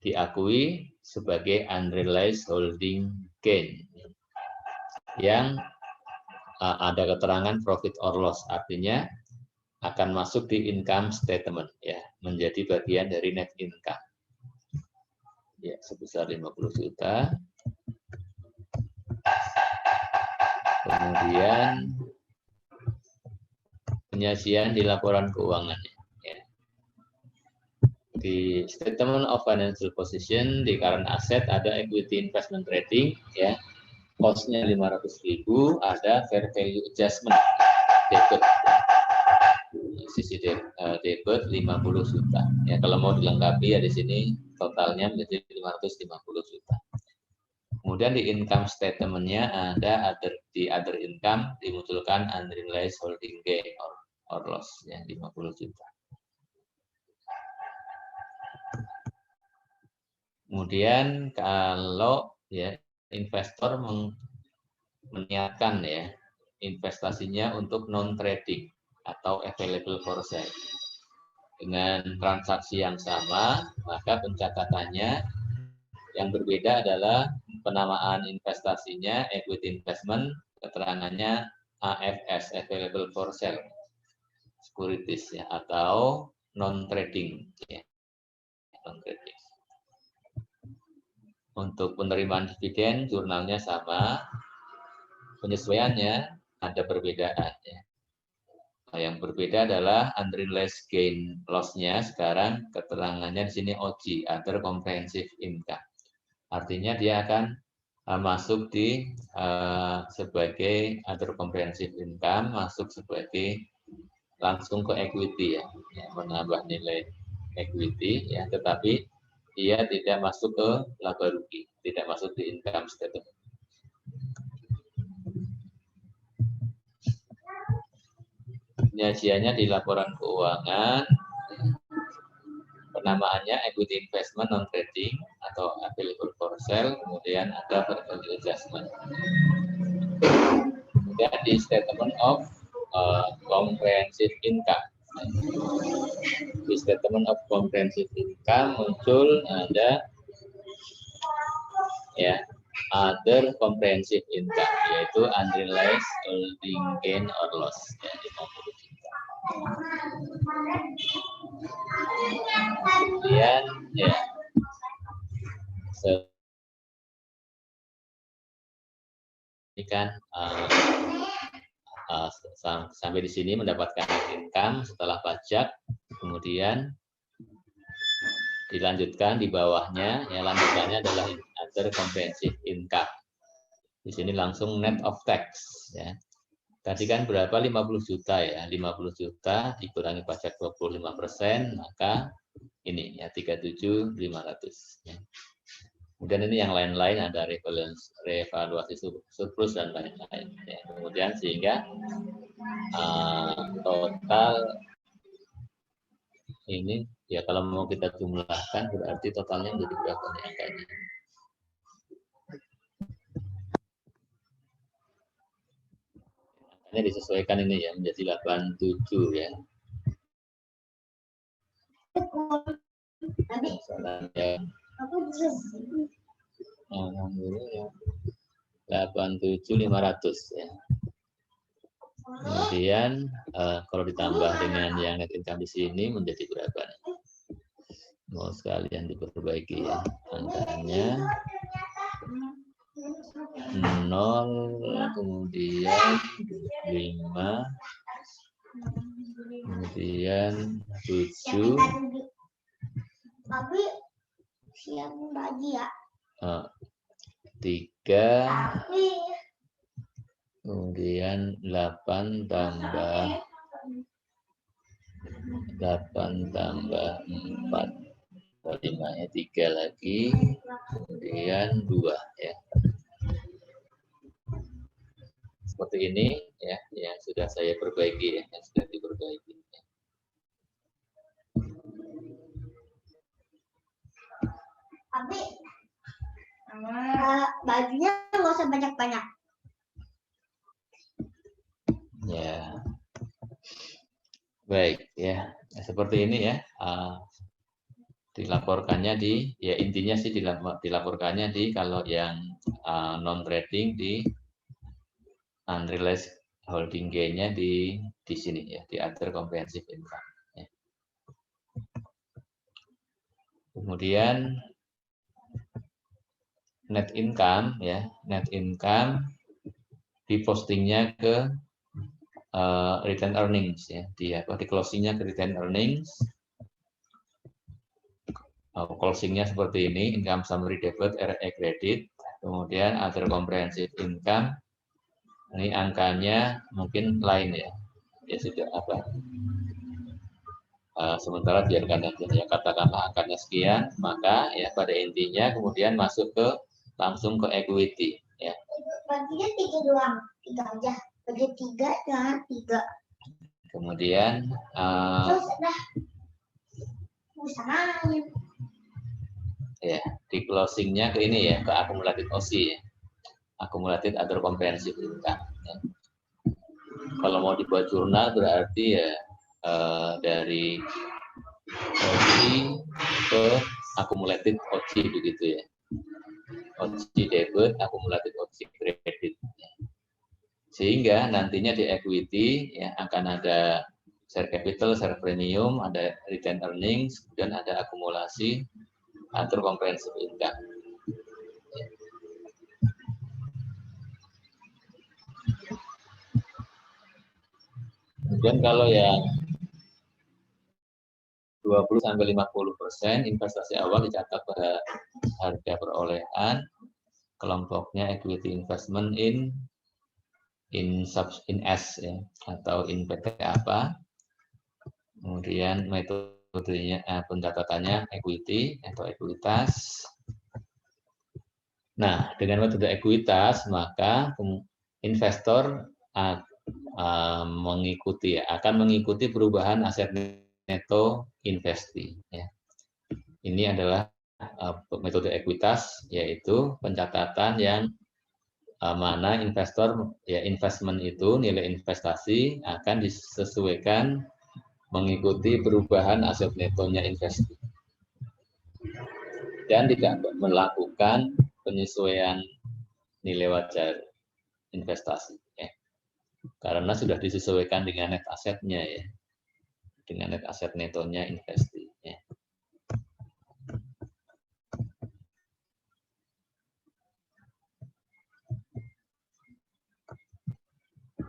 diakui sebagai unrealized holding gain yang ada keterangan profit or loss, artinya akan masuk di income statement, ya, menjadi bagian dari net income. Ya, sebesar 50 juta. Kemudian penyajian di laporan keuangannya. Ya. Di statement of financial position di current asset ada equity investment trading, ya, cost-nya 500.000, ada fair value adjustment debit, sisi debit 50 juta. Ya, kalau mau dilengkapi ya di sini totalnya menjadi 550 juta. Kemudian di income statement-nya ada di other income dimunculkan unrealized holding gain or loss, ya, 50 juta. Kemudian kalau ya investor meniatkan ya investasinya untuk non trading atau available for sale dengan transaksi yang sama, maka pencatatannya yang berbeda adalah penamaan investasinya equity investment, keterangannya AFS available for sale securities, ya, atau non trading, ya, non trading. Untuk penerimaan dividen jurnalnya sama, penyesuaiannya ada perbedaan, ya. Nah, yang berbeda adalah unrealized gain loss-nya sekarang keterangannya di sini OG, other comprehensive income. Artinya dia akan masuk di sebagai other comprehensive income, masuk sebagai langsung ke equity, ya, menambah nilai equity, ya, tetapi dia tidak masuk ke laba rugi, tidak masuk di income statement. Penyajiannya di laporan keuangan, penamaannya equity investment non trading atau available for sale, kemudian ada fair value adjustment. Kemudian di statement of comprehensive income. Di statement of comprehensive income muncul ada ya other comprehensive income, yaitu unrealized holding gain or loss, ya, 50 juta. Kemudian ya ini kan sampai di sini mendapatkan income setelah pajak, kemudian dilanjutkan di bawahnya, ya, lanjutannya adalah other comprehensive income. Di sini langsung net of tax, ya. Tadi kan berapa? 50 juta, ya. 50 juta dikurangi pajak 25%, maka ini ya 37.500, ya. Kemudian ini yang lain-lain ada revaluasi surplus dan lain-lain. Ya. Kemudian sehingga total ini ya kalau mau kita jumlahkan berarti totalnya menjadi berapa nih angkanya? Angkanya disesuaikan ini ya menjadi 87 ya. Masalahnya alhamdulillah 87.500 ya. Kemudian kalau ditambah dengan yang net income di sini menjadi berapa nih? Mau sekalian diperbaiki ya. Angkanya 0, kemudian 5, kemudian 7, Tapi siap bagi ya. 3, kemudian 8 tambah 4, 5 ya 3 lagi, kemudian 2 ya. Seperti ini ya, yang sudah saya perbaiki ya, yang sudah diperbaiki. Tapi bajunya nggak usah banyak-banyak. Ya, baik ya, seperti ini ya. Dilaporkannya di, ya intinya sih dilaporkannya di kalau yang non trading di unrealized holding gain-nya di sini ya, di other comprehensive income. Ya. Kemudian net income ya, net income dipostingnya ke return earnings ya, di closingnya ke return earnings. Closingnya seperti ini, income summary debit, RE credit, kemudian other comprehensive income, ini angkanya mungkin lain ya, ya sudah apa, sementara biarkan aja ya, katakanlah angkanya sekian, maka ya pada intinya kemudian masuk ke langsung ke equity ya. Baginya 3 doang, 3 aja, bagi 3 jangan 3. Kemudian Terus dah usahanya. Ya, di closingnya ke ini ya, ke akumulatif OC ya, akumulatif other comprehensive income. Ya. Kalau mau dibuat jurnal berarti ya dari OC ke akumulatif OC begitu ya, OC debit, akumulatif OC credit. Ya. Sehingga nantinya di equity ya akan ada share capital, share premium, ada return earnings, kemudian ada akumulasi atau comprehensive income. Kemudian kalau yang 20-50% investasi awal dicatat pada harga perolehan, kelompoknya equity investment in S ya, atau in PT apa. Kemudian metodenya pencatatannya equity atau ekuitas. Nah, dengan metode ekuitas maka investor mengikuti ya, akan mengikuti perubahan aset neto investi ya. Ini adalah metode ekuitas, yaitu pencatatan yang mana investor ya, investment itu nilai investasi akan disesuaikan mengikuti perubahan aset netonya investi dan tidak melakukan penyesuaian nilai wajar investasi ya. Karena sudah disesuaikan dengan net asetnya ya, dengan net aset netonya investi ya.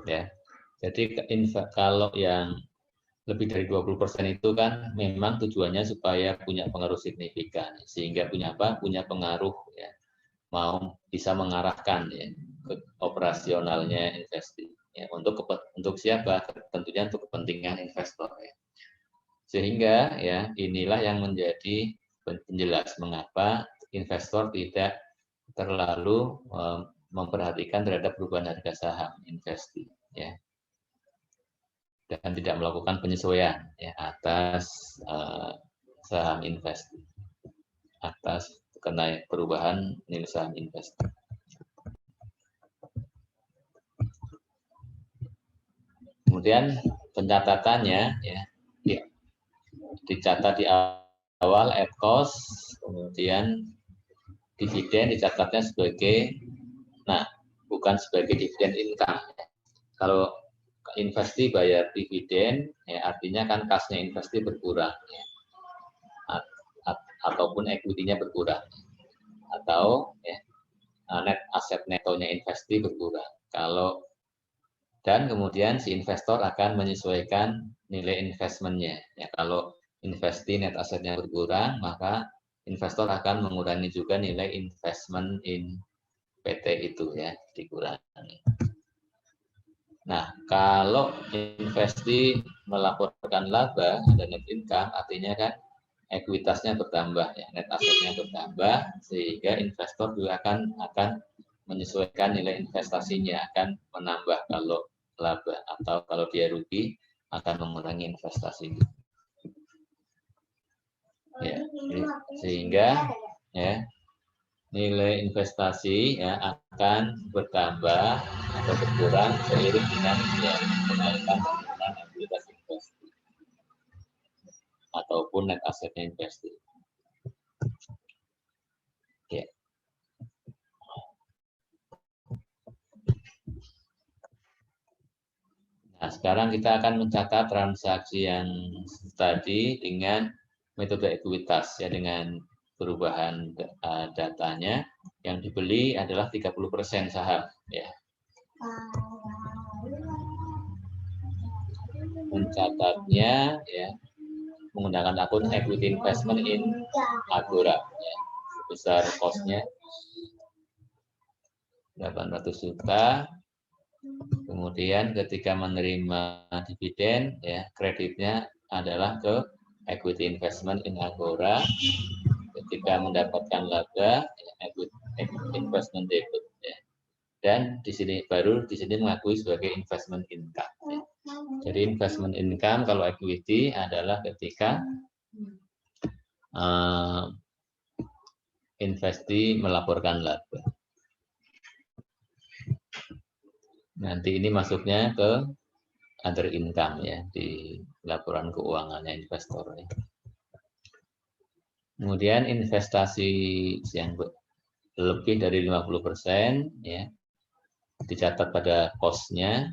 Ya, jadi kalau yang lebih dari 20% itu kan memang tujuannya supaya punya pengaruh signifikan, sehingga punya apa? Punya pengaruh ya, mau bisa mengarahkan ya ke operasionalnya investi ya, untuk siapa? Tentunya untuk kepentingan investor ya. Sehingga ya inilah yang menjadi penjelas mengapa investor tidak terlalu memperhatikan terhadap perubahan harga saham investasi, ya, dan tidak melakukan penyesuaian ya atas saham investasi, atas perubahan nilai saham investasi. Kemudian pencatatannya ya dicatat di awal at cost, kemudian dividen dicatatnya sebagai, bukan sebagai dividen income. Kalau investasi bayar dividen, ya artinya kan kasnya investasi berkurang, ya. Ataupun equity-nya berkurang, atau ya, net aset netonya investasi berkurang. Dan kemudian si investor akan menyesuaikan nilai investmentnya. Ya, kalau investasi net asetnya berkurang, maka investor akan mengurangi juga nilai investment in PT itu ya, dikurangi. Nah, kalau investasi melaporkan laba dan net income, artinya kan ekuitasnya bertambah, ya, net asetnya bertambah, sehingga investor juga akan menyesuaikan nilai investasinya, akan menambah kalau laba, atau kalau dia rugi akan mengurangi investasinya. Ya, sehingga ya nilai investasi ya akan bertambah atau berkurang seiring dengan ya kenaikan penggunaan ekuitas investasi ataupun net asetnya investasi. Ya. Nah, sekarang kita akan mencatat transaksi yang tadi dengan metode ekuitas ya, dengan perubahan datanya. Yang dibeli adalah 30% saham ya. Mencatatnya ya menggunakan akun equity investment in Agora ya. Besar cost-nya 800 juta. Kemudian ketika menerima dividen ya kreditnya adalah ke equity investment in Agora. Ketika mendapatkan laba ya, equity investment debit ya. Dan di sini mengakui sebagai investment income ya. Jadi investment income kalau equity adalah ketika investasi melaporkan laba. Nanti ini masuknya ke other income ya di laporan keuangannya investor ya. Kemudian investasi yang lebih dari 50% ya dicatat pada cost-nya,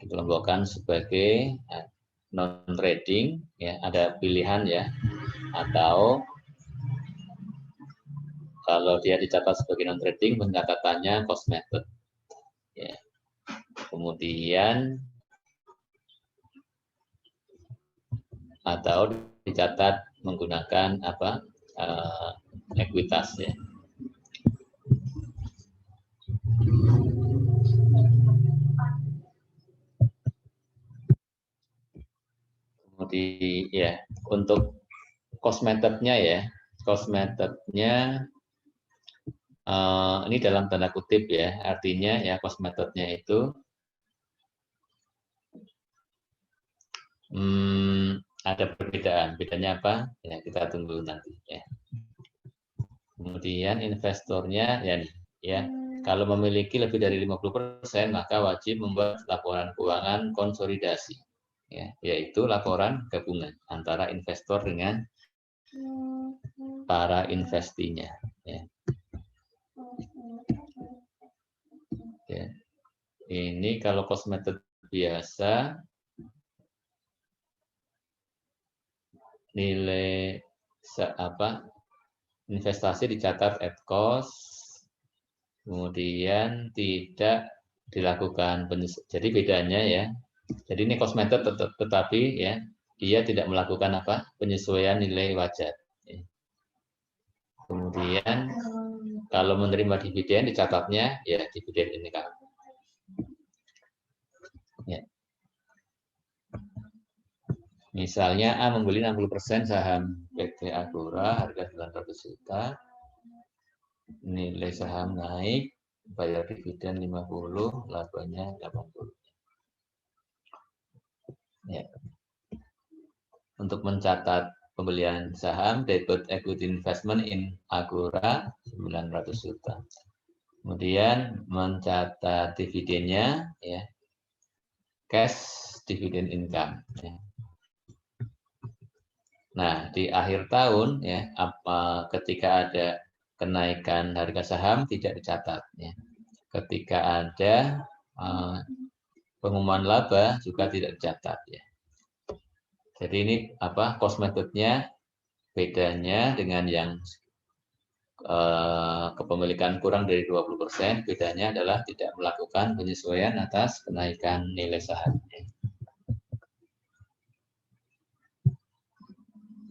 dikelompokkan sebagai non trading ya, ada pilihan ya, atau kalau dia dicatat sebagai non trading pencatatannya cost method ya. Kemudian atau dicatat menggunakan ekuitas ya. Kemudian ya untuk cost method-nya ya, cost method-nya ini dalam tanda kutip ya, artinya ya cost method-nya itu ada perbedaan. Bedanya apa? Ya kita tunggu nanti ya. Kemudian investornya ya kalau memiliki lebih dari 50% maka wajib membuat laporan keuangan konsolidasi ya, yaitu laporan gabungan antara investor dengan para investinya ya. Ya. Ini kalau cost method biasa nilai investasi dicatat at cost, kemudian tidak dilakukan penyesuaian. Jadi bedanya ya. Jadi ini cost method tetapi ya dia tidak melakukan penyesuaian nilai wajar. Ya. Kemudian kalau menerima dividen dicatatnya ya dividen ini kan. Ya. Misalnya A membeli 60% saham PT Agora harga 900 juta. Nilai saham naik, bayar dividen 50, labanya 80. Ya. Untuk mencatat pembelian saham, debit equity investment in Agora 900 juta. Kemudian mencatat dividennya, ya, cash dividend income. Ya. Nah, di akhir tahun, ya, ketika ada kenaikan harga saham tidak dicatat. Ya. Ketika ada pengumuman laba juga tidak dicatat. Ya. Jadi ini cost methodnya bedanya dengan yang kepemilikan kurang dari 20%, bedanya adalah tidak melakukan penyesuaian atas kenaikan nilai saham.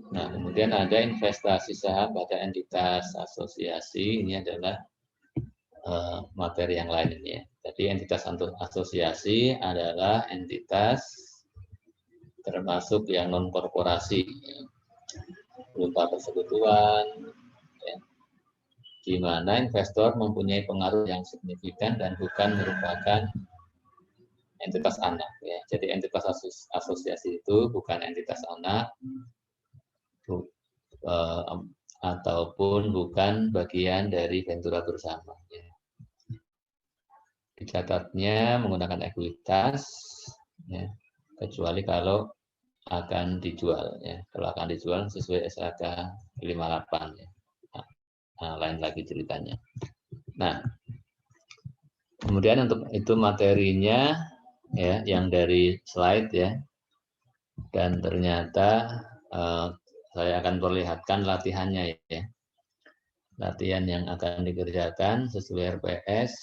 Nah, kemudian ada investasi saham pada entitas asosiasi, ini adalah materi yang lain ini ya. Jadi entitas asosiasi adalah entitas termasuk yang non korporasi, berupa persekutuan, ya, di mana investor mempunyai pengaruh yang signifikan dan bukan merupakan entitas anak. Ya. Jadi entitas asosiasi itu bukan entitas anak, ataupun bukan bagian dari ventura bersama. Ya. Dicatatnya menggunakan ekuitas, ya, kecuali kalau akan dijual. Ya. Kalau akan dijual sesuai SHK 58. Ya. Nah, lain lagi ceritanya. Nah, kemudian untuk itu materinya, ya, yang dari slide ya, dan ternyata saya akan perlihatkan latihannya ya. Latihan yang akan dikerjakan sesuai RPS.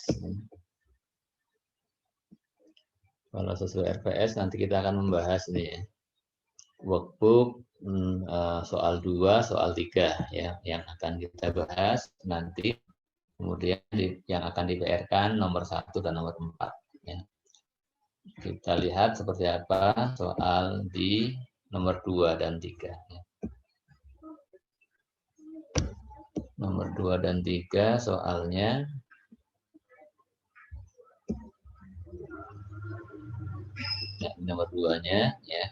Kalau sesuai RPS nanti kita akan membahas nih ya. Workbook soal 2, soal 3 ya, yang akan kita bahas nanti. Kemudian yang akan di-PR-kan nomor 1 dan nomor 4 ya. Kita lihat seperti apa soal di nomor 2 dan 3 ya. Nomor 2 dan 3 soalnya ya, nomor 2-nya ya.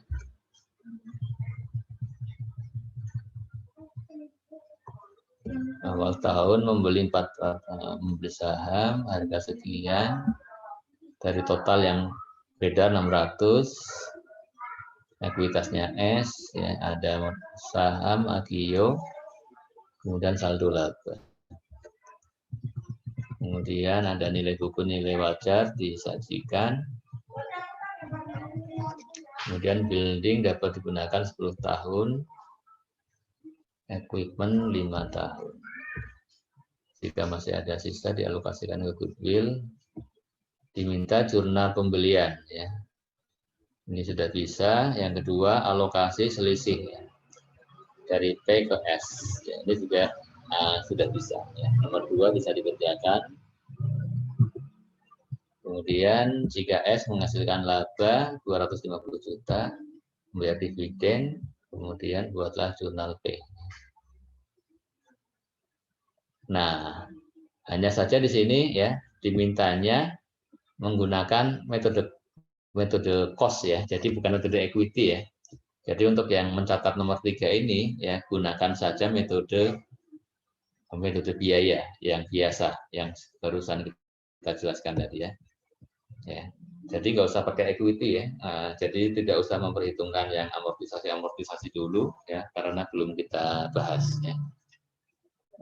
Awal tahun membeli saham harga sekian, dari total yang beredar 600, ekuitasnya S, ya, ada saham Agio, kemudian saldo laba. Kemudian ada nilai buku nilai wajar disajikan. Kemudian building dapat digunakan 10 tahun, equipment 5 tahun. Jika masih ada sisa dialokasikan ke goodwill. Diminta jurnal pembelian ya. Ini sudah bisa. Yang kedua alokasi selisih ya. Dari P ke S. Ya, ini juga sudah bisa ya. Nomor 2 bisa dikerjakan. Kemudian jika S menghasilkan laba 250 juta, membayar dividen, kemudian buatlah jurnal P. Nah, hanya saja di sini ya dimintanya menggunakan metode cost ya, jadi bukan metode equity ya. Jadi untuk yang mencatat nomor 3 ini ya gunakan saja metode biaya yang biasa yang barusan kita jelaskan tadi ya. Ya, jadi nggak usah pakai equity ya. Jadi tidak usah memperhitungkan yang amortisasi dulu ya, karena belum kita bahas ya.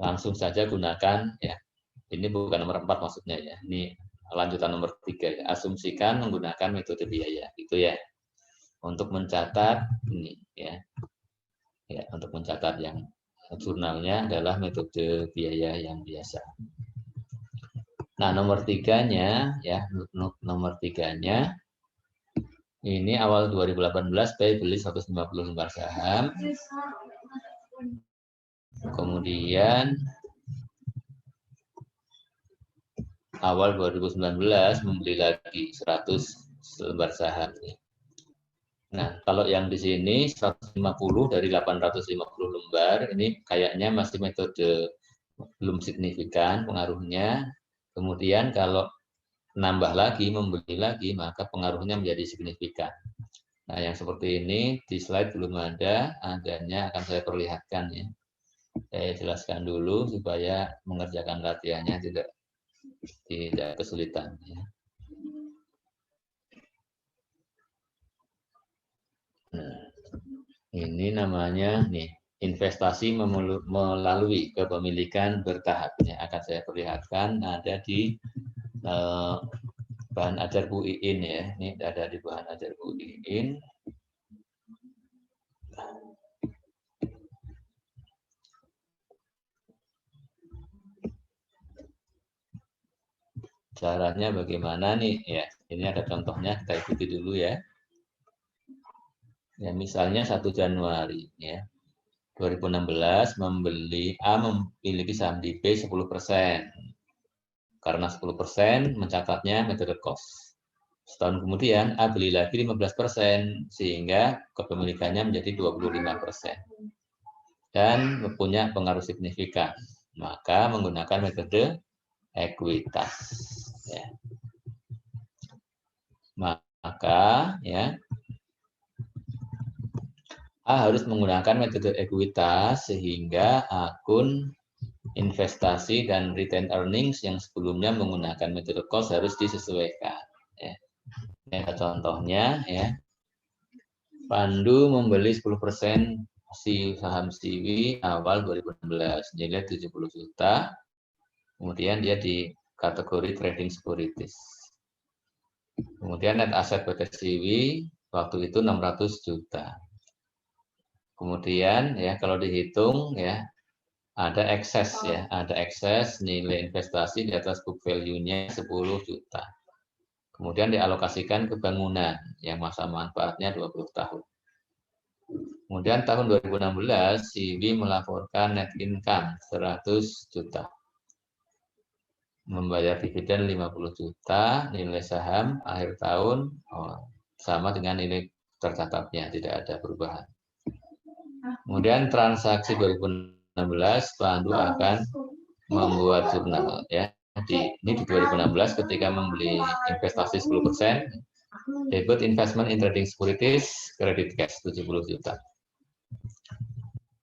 Langsung saja gunakan ya. Ini bukan nomor 4 maksudnya ya. Ini lanjutan nomor 3 ya. Asumsikan menggunakan metode biaya gitu ya. Untuk mencatat ini ya. Ya, untuk mencatat yang jurnalnya adalah metode biaya yang biasa. Nah, nomor 3-nya ya, nomor 3-nya ini awal 2018 P beli 150 lembar saham. Kemudian awal 2019 membeli lagi 100 lembar saham. Nah, kalau yang di sini 150 dari 850 lembar, ini kayaknya masih metode belum signifikan pengaruhnya. Kemudian kalau nambah lagi, membeli lagi, maka pengaruhnya menjadi signifikan. Nah, yang seperti ini di slide belum ada, adanya akan saya perlihatkan ya. Saya jelaskan dulu supaya mengerjakan latihannya tidak kesulitan ya. Nah, ini namanya nih investasi melalui kepemilikan bertahap ya. Akan saya perlihatkan ada di bahan ajar Bu Iin ya. Ini ada di bahan ajar Bu Iin. Caranya bagaimana nih ya? Ini ada contohnya, kita ikuti dulu ya. Ya, misalnya 1 Januari ya. 2016 membeli A memiliki saham di B 10%. Karena 10% mencatatnya metode cost. Setahun kemudian A beli lagi 15% sehingga kepemilikannya menjadi 25%. Dan punya pengaruh signifikan. Maka menggunakan metode ekuitas ya. Maka ya A harus menggunakan metode ekuitas sehingga akun investasi dan return earnings yang sebelumnya menggunakan metode cost harus disesuaikan. Ya. Ini contohnya ya. Pandu membeli 10% si saham Siwi awal 2016, nilai 70 juta. Kemudian dia di kategori trading securities. Kemudian net aset PT Siwi waktu itu 600 juta. Kemudian ya kalau dihitung ya ada ekses ya, ada ekses nilai investasi di atas book value-nya 10 juta. Kemudian dialokasikan ke bangunan yang masa manfaatnya 20 tahun. Kemudian tahun 2016 Siwi melaporkan net income 100 juta. Membayar dividen 50 juta, nilai saham akhir tahun sama dengan nilai tercatatnya, tidak ada perubahan. Kemudian transaksi 2016 Pandu akan membuat jurnal ya. Ini di 2016 ketika membeli investasi 10%, debit investment in trading securities, credit cash 70 juta.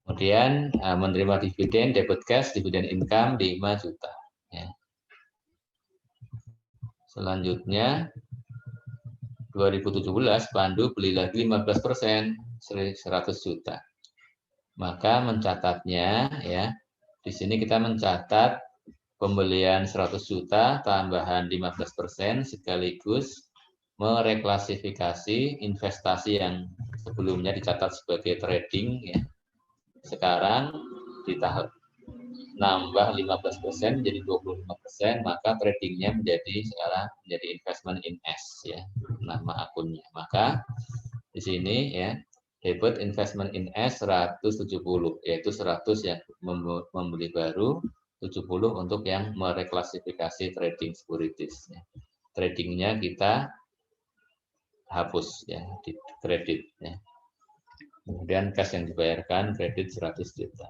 Kemudian menerima dividen, debit cash, dividen income 5 juta. Ya. Selanjutnya 2017 Pandu beli lagi 15%, 100 juta. Maka mencatatnya ya, di sini kita mencatat pembelian 100 juta tambahan 15% sekaligus mereklasifikasi investasi yang sebelumnya dicatat sebagai trading ya. Sekarang di tahap nambah 15% jadi 25%, maka tradingnya sekarang menjadi investment in S ya, nama akunnya. Maka di sini ya debit investment in S 170, yaitu 100 yang membeli baru, 70 untuk yang mereklasifikasi trading securities. Ya. Tradingnya kita hapus ya, di kredit. Ya. Kemudian cash yang dibayarkan kredit 100 juta.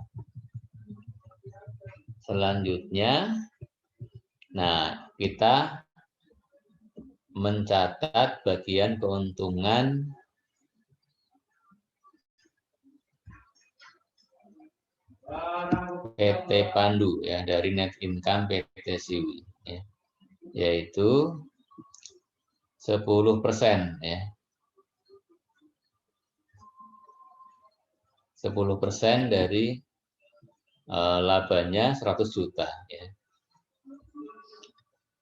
Selanjutnya, nah kita mencatat bagian keuntungan PT Pandu ya dari net income PT Siwi ya, yaitu 10% ya. 10% dari labanya 100 juta ya.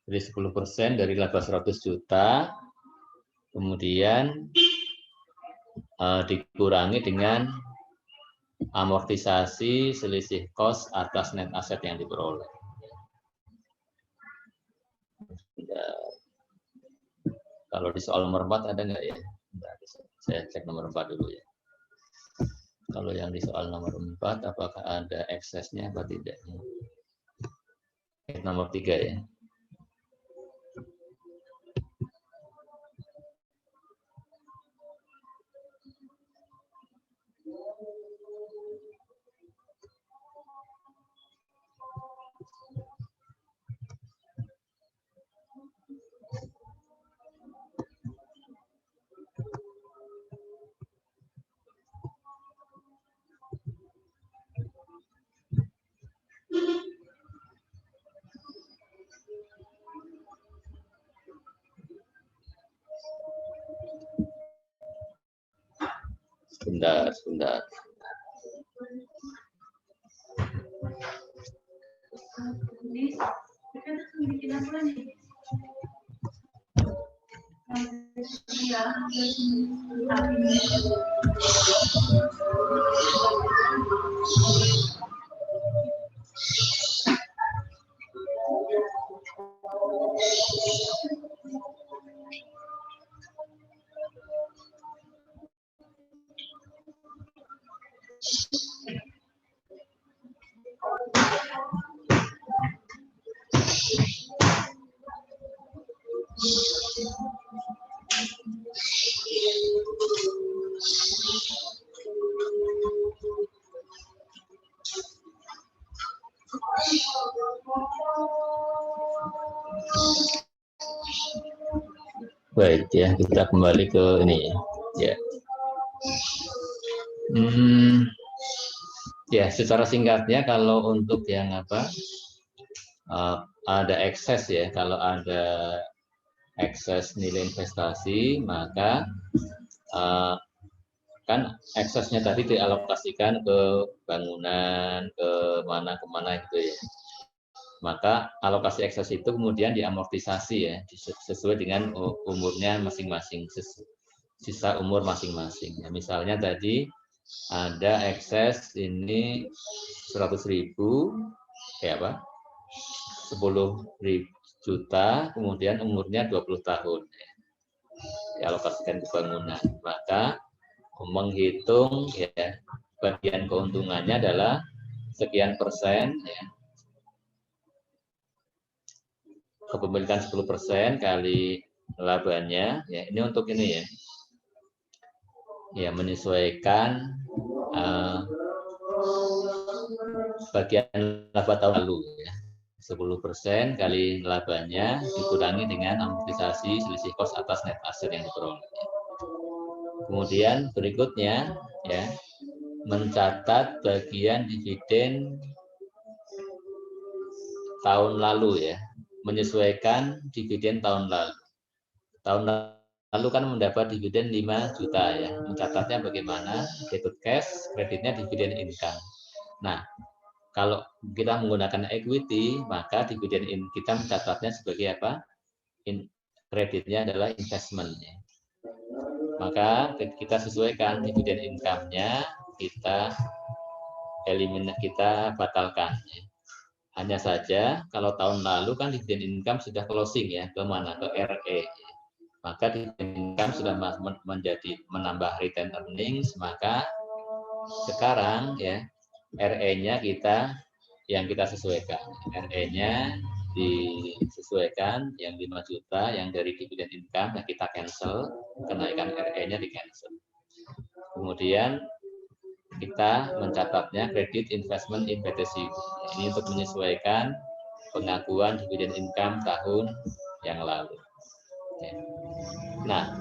Jadi 10% dari laba 100 juta kemudian dikurangi dengan amortisasi selisih cost atas net aset yang diperoleh. Ya, kalau di soal nomor 4 ada nggak ya? Saya cek nomor 4 dulu ya. Kalau yang di soal nomor 4 apakah ada eksesnya atau tidak? Nomor 3 ya. Sebentar. Baik ya, kita kembali ke ini ya. Ya, secara singkatnya kalau untuk yang ada ekses ya, kalau ada ekses nilai investasi maka kan eksesnya tadi dialokasikan ke bangunan, kemana gitu ya. Maka alokasi ekses itu kemudian diamortisasi ya, sesuai dengan umurnya masing-masing, sisa umur masing-masing. Ya, misalnya tadi ada ekses ini 100.000, ya apa? 10 juta, kemudian umurnya 20 tahun. Ya. Dialokasikan ke bangunan. Maka menghitung ya bagian keuntungannya adalah sekian persen ya. Kepemilikan 10% kali labanya ya, ini untuk ini ya menyesuaikan bagian laba tahun lalu ya. 10% kali labanya dikurangi dengan amortisasi selisih kos atas net aset yang diperoleh. Kemudian berikutnya ya mencatat bagian dividen tahun lalu ya, menyesuaikan dividen tahun lalu. Tahun lalu kan mendapat dividen 5 juta ya. Mencatatnya bagaimana? Debit cash, kreditnya dividen income. Nah, kalau kita menggunakan equity, maka dividen kita mencatatnya sebagai apa? Kreditnya adalah investment ya. Maka kita sesuaikan dividen income-nya, kita batalkan ya. Hanya saja kalau tahun lalu kan dividen income sudah closing ya, ke mana? Ke RE. Maka dividen income sudah menambah return earnings, maka sekarang ya RE-nya yang kita sesuaikan. RE-nya disesuaikan yang 5 juta yang dari dividen income yang kita cancel, kenaikan RE-nya di cancel. Kemudian kita mencatatnya kredit investment in BTC. Ini untuk menyesuaikan pengakuan dividen income tahun yang lalu. Nah,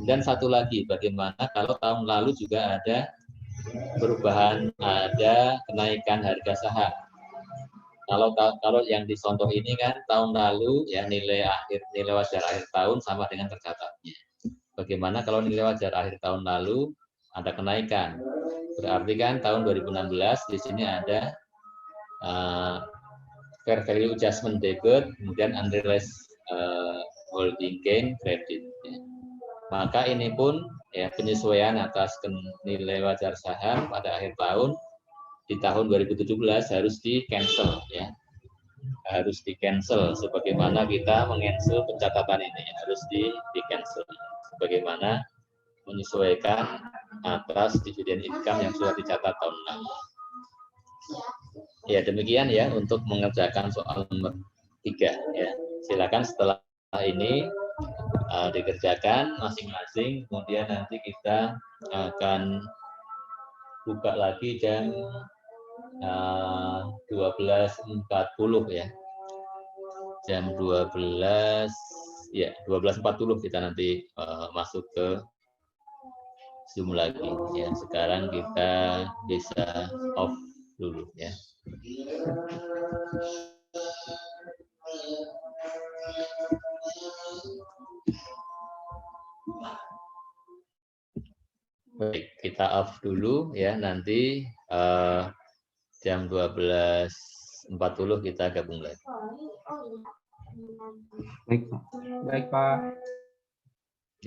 dan satu lagi, bagaimana kalau tahun lalu juga ada perubahan, ada kenaikan harga saham. Kalau yang dicontoh ini kan tahun lalu ya nilai wajar akhir tahun sama dengan tercatatnya. Bagaimana kalau nilai wajar akhir tahun lalu ada kenaikan? Berarti kan tahun 2016 di sini ada fair value adjustment debit, kemudian unrealized holding gain credit. Ya. Maka ini pun ya penyesuaian atas nilai wajar saham pada akhir tahun di tahun 2017 harus di cancel ya, harus di cancel sebagaimana kita mencancel pencatatan ini harus di cancel sebagaimana menyesuaikan atas dividen income yang sudah dicatat tahun lalu. Ya demikian ya untuk mengerjakan soal nomor 3 ya. Silakan setelah ini dikerjakan masing-masing, kemudian nanti kita akan buka lagi jam 12.40 ya. Jam 12 ya 12.40 kita nanti masuk ke Zoom lagi ya. Sekarang kita bisa off dulu ya. Baik, kita off dulu ya, nanti jam 12.40 kita gabung lagi. Baik, Pak. Baik, Pak.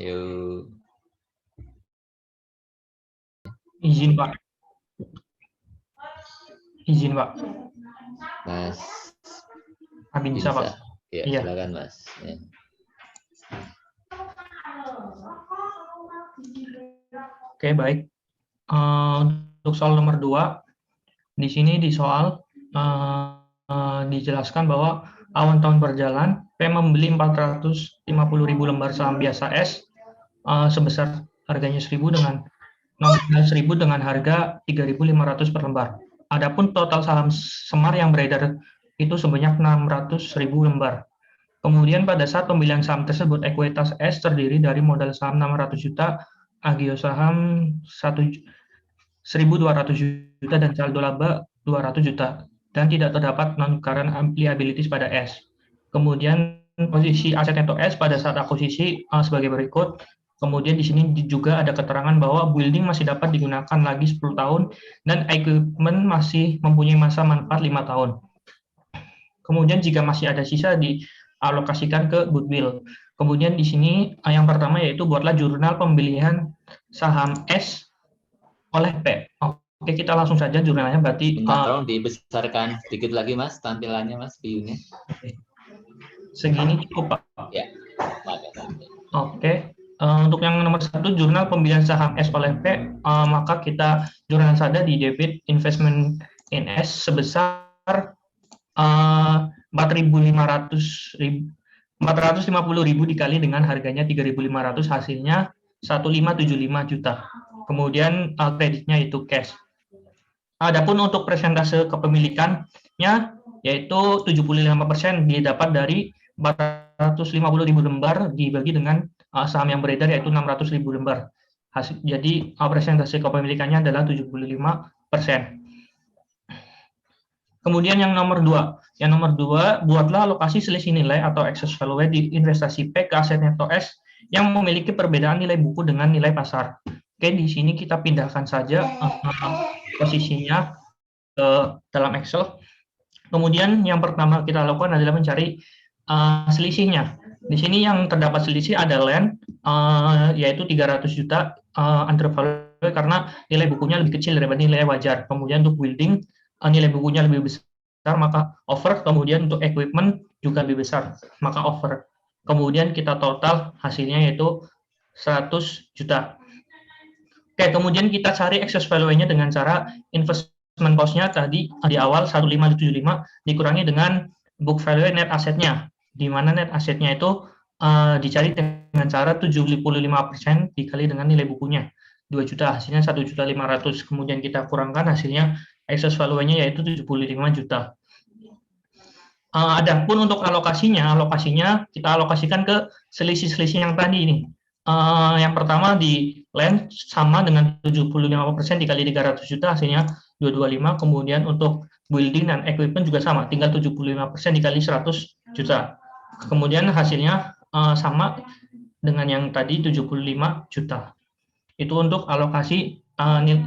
Yuk. Izin, Pak. Izin, Pak. Mas Abinsa, Pak. Ya, Iya. silakan Mas. Ya. Oke, baik. Untuk soal nomor 2, di sini di soal dijelaskan bahwa awal tahun berjalan, P membeli 450.000 lembar saham biasa S sebesar harganya 1.000 dengan nominal 1.000 dengan harga 3.500 per lembar. Adapun total saham Semar yang beredar itu sebanyak 600.000 lembar. Kemudian pada saat pembelian saham tersebut, ekuitas S terdiri dari modal saham 600 juta, agio saham 1.200 juta, dan saldo laba 200 juta, dan tidak terdapat non-current liabilities pada S. Kemudian posisi aset neto S pada saat akuisisi sebagai berikut. Kemudian di sini juga ada keterangan bahwa building masih dapat digunakan lagi 10 tahun, dan equipment masih mempunyai masa manfaat 5 tahun. Kemudian jika masih ada sisa dialokasikan ke goodwill. Kemudian di sini yang pertama yaitu buatlah jurnal pembelian saham S oleh P. Oke, kita langsung saja jurnalnya, berarti Tolong dibesarkan sedikit lagi Mas tampilannya Mas, view-nya. Segini cukup, Pak. Ya. Makasih. Oke. Untuk yang nomor 1, jurnal pembelian saham S oleh P, maka kita jurnal saja di debit investment in S sebesar 450.000 dikali dengan harganya 3.500, hasilnya 1.575 juta. Kemudian kreditnya itu cash. Adapun untuk persentase kepemilikannya yaitu 75% didapat dari 450.000 lembar dibagi dengan saham yang beredar yaitu 600.000 lembar. Jadi persentase kepemilikannya adalah 75%. Kemudian yang nomor 2. Yang nomor 2, buatlah alokasi selisih nilai atau excess value di investasi P ke aset neto S yang memiliki perbedaan nilai buku dengan nilai pasar. Oke, di sini kita pindahkan saja posisinya ke dalam Excel. Kemudian yang pertama kita lakukan adalah mencari selisihnya. Di sini yang terdapat selisih ada land, yaitu 300 juta under value karena nilai bukunya lebih kecil daripada nilai wajar. Kemudian untuk building, nilai bukunya lebih besar, maka over. Kemudian untuk equipment juga lebih besar, maka over. Kemudian kita total hasilnya yaitu 100 juta. Oke, kemudian kita cari excess value-nya dengan cara investment cost-nya tadi di awal 1.575 dikurangi dengan book value net asetnya, di mana net asetnya itu dicari dengan cara 75% dikali dengan nilai bukunya 2 juta, hasilnya 1.500.000. Kemudian kita kurangkan hasilnya excess value-nya yaitu 75 juta. Adapun untuk alokasinya kita alokasikan ke selisih-selisih yang tadi ini. Yang pertama di land sama dengan 75% dikali 300 juta, hasilnya 225. Kemudian untuk building dan equipment juga sama, tinggal 75% dikali 100 juta. Kemudian hasilnya sama dengan yang tadi 75 juta. Itu untuk alokasi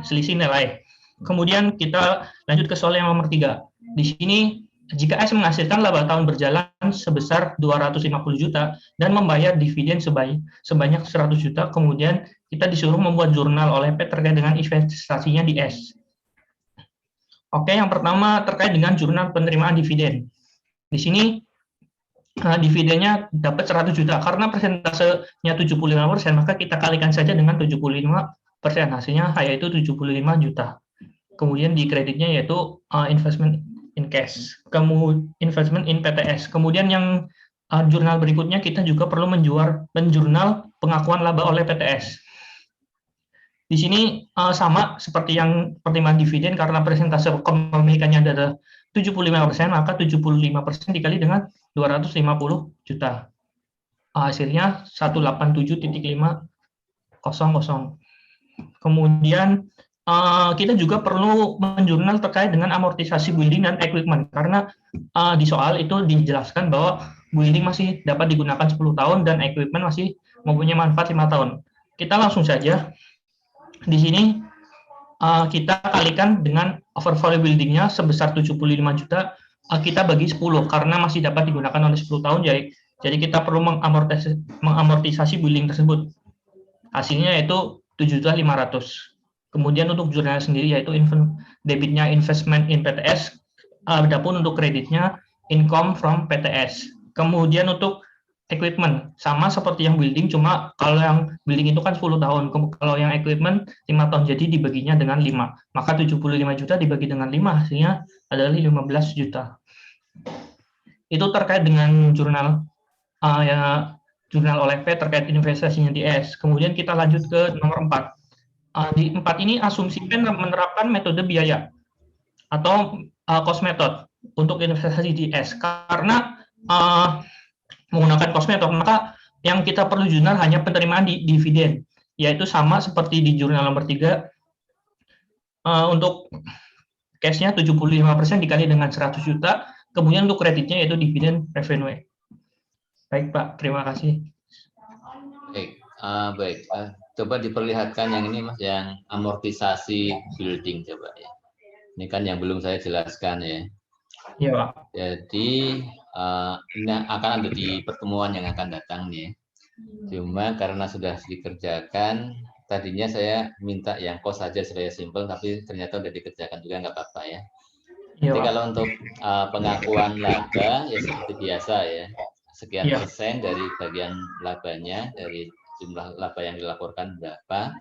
selisih nilai. Kemudian kita lanjut ke soal yang nomor 3. Di sini jika S menghasilkan laba tahun berjalan sebesar 250 juta dan membayar dividen sebanyak 100 juta, kemudian kita disuruh membuat jurnal oleh P terkait dengan investasinya di S. Oke, yang pertama terkait dengan jurnal penerimaan dividen. Di sini dividennya dapat 100 juta. Karena persentasenya 75%, maka kita kalikan saja dengan 75%. Hasilnya yaitu 75 juta. Kemudian di kreditnya yaitu investment in cash, kemudian investment in PTS. Kemudian yang jurnal berikutnya kita juga perlu menjurnal pengakuan laba oleh PTS. Di sini sama seperti yang pertimbangan dividen, karena persentase kepemilikannya adalah 75%, maka 75% dikali dengan 250 juta. Hasilnya 187.500. Kemudian kita juga perlu menjurnal terkait dengan amortisasi building dan equipment, karena di soal itu dijelaskan bahwa building masih dapat digunakan 10 tahun dan equipment masih mempunyai manfaat 5 tahun. Kita langsung saja di sini kita kalikan dengan overvalue buildingnya sebesar 75 juta, kita bagi 10 karena masih dapat digunakan oleh 10 tahun, jadi kita perlu mengamortisasi building tersebut. Hasilnya yaitu 7.500.000. Kemudian untuk jurnal sendiri yaitu debitnya investment in PTS, adapun untuk kreditnya income from PTS. Kemudian untuk equipment sama seperti yang building, cuma kalau yang building itu kan 10 tahun, kalau yang equipment 5 tahun, jadi dibaginya dengan 5. Maka 75 juta dibagi dengan 5 hasilnya adalah 15 juta. Itu terkait dengan jurnal jurnal OLP terkait investasinya di S. Kemudian kita lanjut ke nomor 4. Di 4 ini asumsi Pen menerapkan metode biaya atau cost method untuk investasi di S. Karena menggunakan cost method, maka yang kita perlu jurnal hanya penerimaan di dividen, yaitu sama seperti di jurnal nomor 3. Untuk cash-nya 75% dikali dengan 100 juta, kemudian untuk kreditnya yaitu dividen revenue. Baik Pak, terima kasih. Baik, coba diperlihatkan yang ini Mas, yang amortisasi building coba ya. Ini kan yang belum saya jelaskan ya. Iya Pak. Jadi ini akan ada di pertemuan yang akan datang nih. Cuma karena sudah dikerjakan, tadinya saya minta yang cost saja supaya simple, tapi ternyata sudah dikerjakan juga, nggak apa-apa ya. Jadi kalau untuk pengakuan laba ya seperti biasa ya, sekian persen dari bagian labanya, dari jumlah laba yang dilaporkan berapa.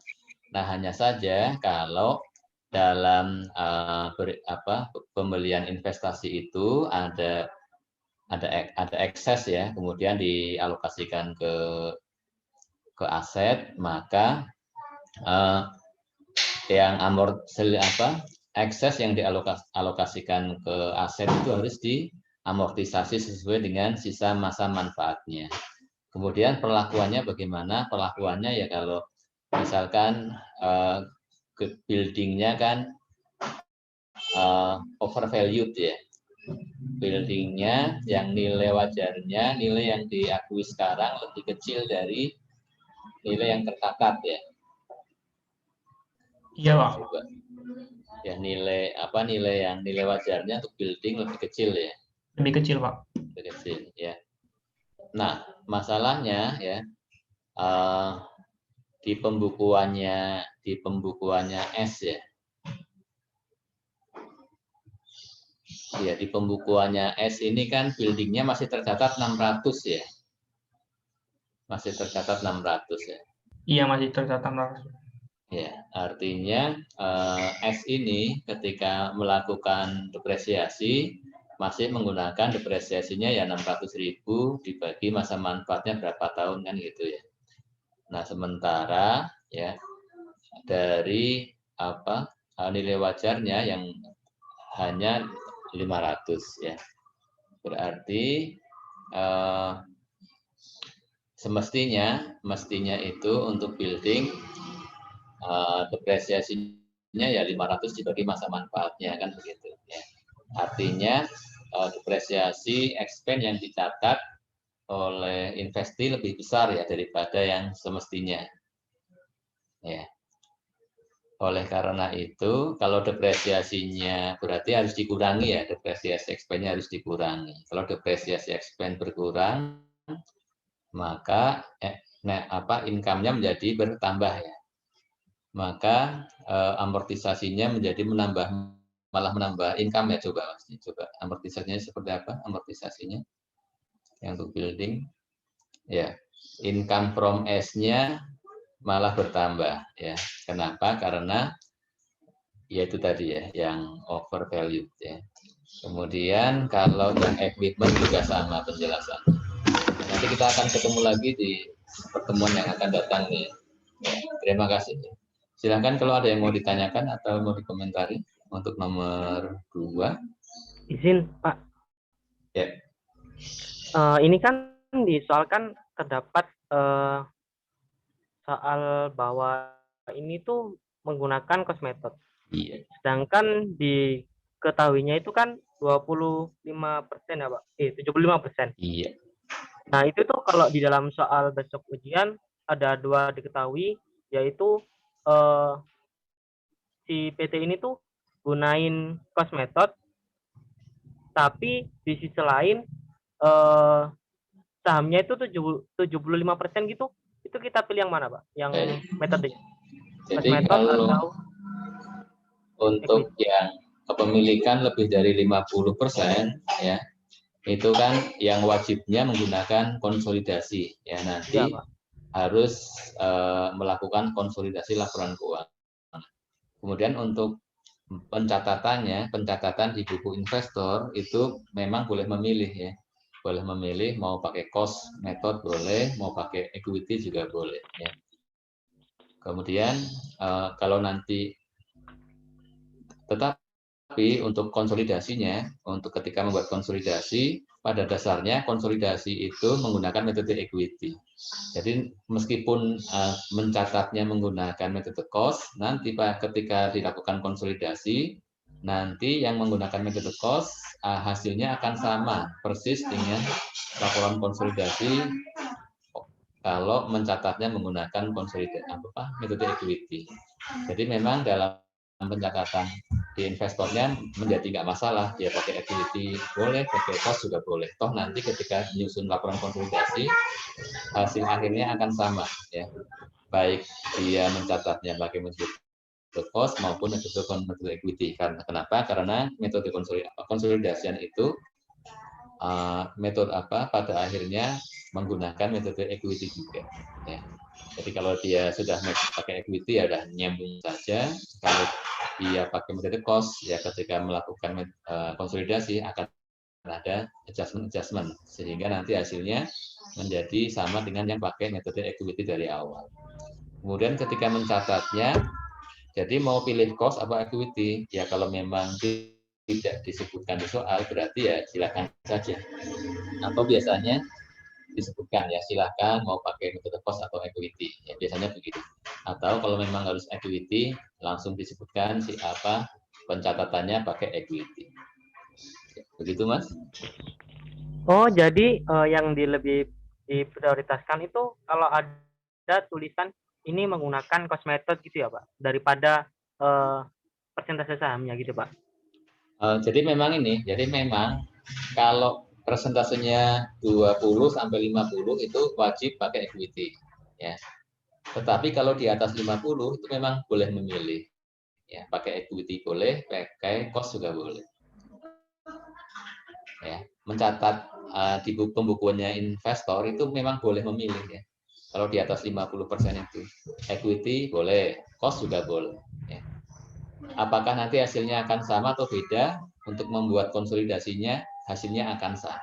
Nah hanya saja kalau dalam pembelian investasi itu ada ekses ya, kemudian dialokasikan ke aset, maka yang ekses yang dialokasikan ke aset itu harus diamortisasi sesuai dengan sisa masa manfaatnya. Kemudian perlakuannya bagaimana? Perlakuannya ya kalau misalkan buildingnya kan overvalued ya, buildingnya yang nilai wajarnya, nilai yang diakui sekarang lebih kecil dari nilai yang tercatat ya. Iya Pak. Ya nilai wajarnya untuk building lebih kecil ya. Lebih kecil Pak. Lebih kecil ya. Nah masalahnya ya di pembukuannya S ya. Ya, di pembukuannya S ini kan buildingnya masih tercatat 600 ya. Masih tercatat 600 ya. Iya, masih tercatat 600. Ya, artinya S ini ketika melakukan depresiasi masih menggunakan depresiasinya ya 600.000 dibagi masa manfaatnya berapa tahun kan gitu ya. Nah, sementara ya dari nilai wajarnya yang hanya 500 ya. Berarti mestinya itu untuk building depresiasinya ya 500 dibagi masa manfaatnya kan begitu ya. Artinya depresiasi expense yang dicatat oleh investi lebih besar ya daripada yang semestinya. Ya. Oleh karena itu, kalau depresiasinya berarti harus dikurangi ya, depresiasi expense-nya harus dikurangi. Kalau depresiasi expense berkurang, maka income-nya menjadi bertambah ya. Maka amortisasinya menjadi malah menambah income ya. Coba amortisasinya seperti apa? Amortisasinya yang untuk building ya, income from S-nya malah bertambah ya. Kenapa? Karena ya itu tadi ya, yang overvalued ya. Kemudian kalau yang equipment juga sama penjelasan. Nanti kita akan ketemu lagi di pertemuan yang akan datang nih. Ya, terima kasih. Silakan kalau ada yang mau ditanyakan atau mau dikomentari untuk nomor 2. Izin Pak. Ya. Ini kan disoalkan terdapat soal bahwa ini tuh menggunakan cost method. Iya. Sedangkan diketahuinya itu kan 25% ya Pak? 75%. Iya. Nah itu tuh kalau di dalam soal besok ujian ada 2 diketahui, yaitu si PT ini tuh gunain cost method, tapi di sisi lain sahamnya itu 75% gitu, itu kita pilih yang mana, Pak? Yang metode cost Jadi method kalau atau untuk yang kepemilikan lebih dari 50%, ya, itu kan yang wajibnya menggunakan konsolidasi, ya, nanti ya, Pak? harus melakukan konsolidasi laporan keuangan. Kemudian untuk pencatatan di buku investor itu memang boleh memilih, ya, boleh memilih mau pakai cost method boleh, mau pakai equity juga boleh, ya. Kemudian kalau nanti tetapi untuk konsolidasinya, untuk ketika membuat konsolidasi, pada dasarnya konsolidasi itu menggunakan metode equity. Jadi meskipun mencatatnya menggunakan metode cost, nanti Pak ketika dilakukan konsolidasi, nanti yang menggunakan metode cost hasilnya akan sama persis dengan laporan konsolidasi kalau mencatatnya menggunakan metode equity. Jadi memang dalam pencatatan di investornya menjadi nggak masalah, dia pakai equity boleh, pakai cost juga boleh. Toh nanti ketika menyusun laporan konsolidasi hasil akhirnya akan sama, ya, baik dia mencatatnya pakai metode cost maupun metode equity. Kenapa? Karena metode konsolidasian itu metode pada akhirnya menggunakan metode equity juga, ya. Jadi kalau dia sudah pakai equity ya udah nyambung saja. Kalau dia pakai metode cost, ya ketika melakukan konsolidasi akan ada adjustment sehingga nanti hasilnya menjadi sama dengan yang pakai metode equity dari awal. Kemudian ketika mencatatnya, jadi mau pilih cost apa equity, ya kalau memang tidak disebutkan di soal berarti ya silakan saja. Atau biasanya disebutkan ya silakan mau pakai metode cost atau equity, ya biasanya begitu. Atau kalau memang harus equity langsung disebutkan pencatatannya pakai equity. Begitu Mas? Oh, jadi yang lebih diprioritaskan itu kalau ada tulisan ini menggunakan cost method gitu ya, Pak, daripada persentase sahamnya gitu, Pak. Jadi memang kalau persentasenya 20 sampai 50 itu wajib pakai equity, ya. Tetapi kalau di atas 50 itu memang boleh memilih, ya, pakai equity boleh, pakai cost juga boleh. Ya, mencatat di pembukuannya investor itu memang boleh memilih, ya. Kalau di atas 50% itu equity boleh, cost juga boleh, ya. Apakah nanti hasilnya akan sama atau beda? Untuk membuat konsolidasinya hasilnya akan sama,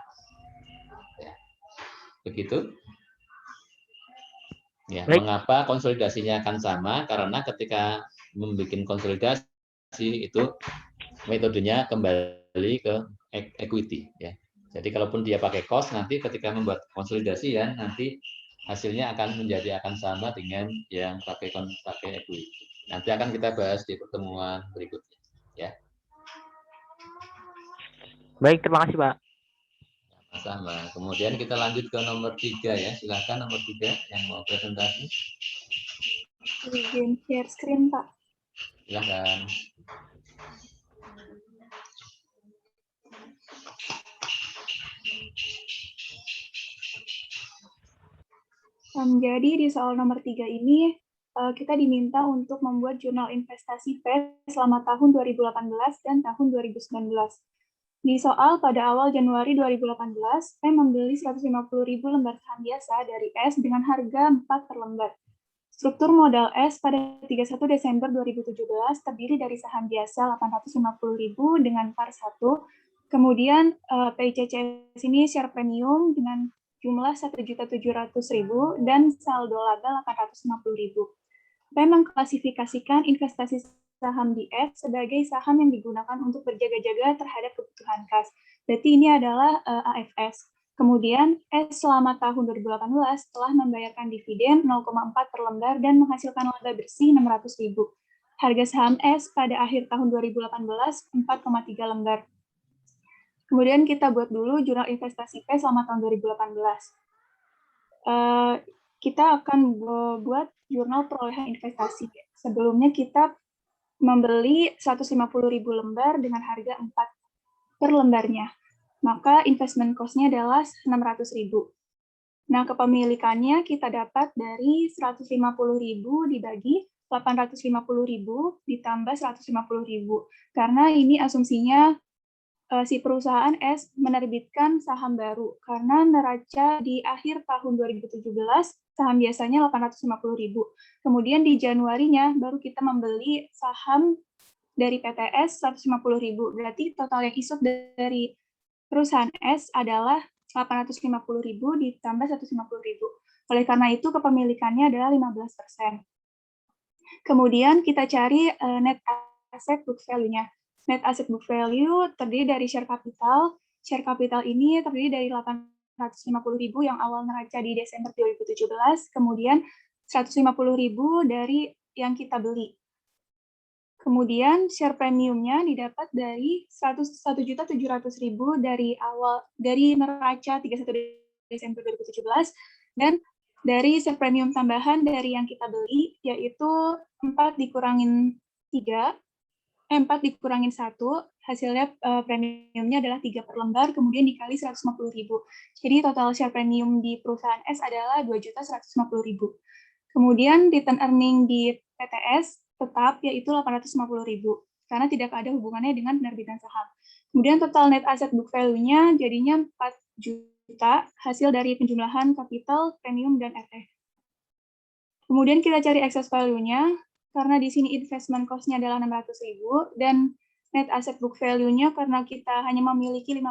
ya. Begitu. Ya, Baik. mengapa konsolidasinya akan sama? Karena ketika membuat konsolidasi itu metodenya kembali ke equity, ya. Jadi kalaupun dia pakai cost, nanti ketika membuat konsolidasi ya nanti hasilnya akan sama dengan yang pakai equity. Nanti akan kita bahas di pertemuan berikutnya, ya. Baik, terima kasih, Pak. Sama. Kemudian kita lanjut ke nomor 3 ya. Silakan nomor 3 yang mau presentasi. Izin share screen, Pak. Silakan. Jadi di soal nomor 3 ini kita diminta untuk membuat jurnal investasi P selama tahun 2018 dan tahun 2019. Di soal pada awal Januari 2018, P membeli 150.000 lembar saham biasa dari S dengan harga 4 per lembar. Struktur modal S pada 31 Desember 2017 terdiri dari saham biasa 850.000 dengan par 1, kemudian PICCS ini share premium dengan jumlah 1.700.000 dan saldo laba 850.000. P mengklasifikasikan investasi saham di S sebagai saham yang digunakan untuk berjaga-jaga terhadap kebutuhan kas. Berarti ini adalah AFS. Kemudian S selama tahun 2018 telah membayarkan dividen 0,4 per lembar dan menghasilkan laba bersih 600.000. Harga saham S pada akhir tahun 2018 4,3 lembar. Kemudian kita buat dulu jurnal investasi P selama tahun 2018. Kita akan buat jurnal perolehan investasi. Sebelumnya kita membeli 150.000 lembar dengan harga 4 per lembarnya. Maka investment cost-nya adalah 600.000. Nah, kepemilikannya kita dapat dari 150.000 dibagi 850.000 ditambah 150.000. Karena ini asumsinya si perusahaan S menerbitkan saham baru. Karena neraca di akhir tahun 2017, saham biasanya 850.000. Kemudian di Januarinya baru kita membeli saham dari PTS 150.000. Berarti total yang isuk dari perusahaan S adalah 850.000 ditambah 150.000. Oleh karena itu, kepemilikannya adalah 15%. Kemudian kita cari net asset book value-nya. Net asset book value terdiri dari share capital. Share capital ini terdiri dari 850.000 yang awal neraca di Desember 2017, kemudian 150.000 dari yang kita beli. Kemudian share premiumnya didapat dari 101.700.000 dari neraca 31 Desember 2017, dan dari share premium tambahan dari yang kita beli yaitu 4 dikurangin 1, hasilnya premiumnya adalah 3 per lembar, kemudian dikali 150.000. Jadi total share premium di perusahaan S adalah 2.150.000. Kemudian return earning di PTS tetap yaitu 850.000 karena tidak ada hubungannya dengan penerbitan saham. Kemudian total net asset book value-nya jadinya 4 juta hasil dari penjumlahan kapital, premium, dan RT. Kemudian kita cari excess value-nya karena di sini investment cost-nya adalah 600.000 dan net asset book value-nya karena kita hanya memiliki 15%,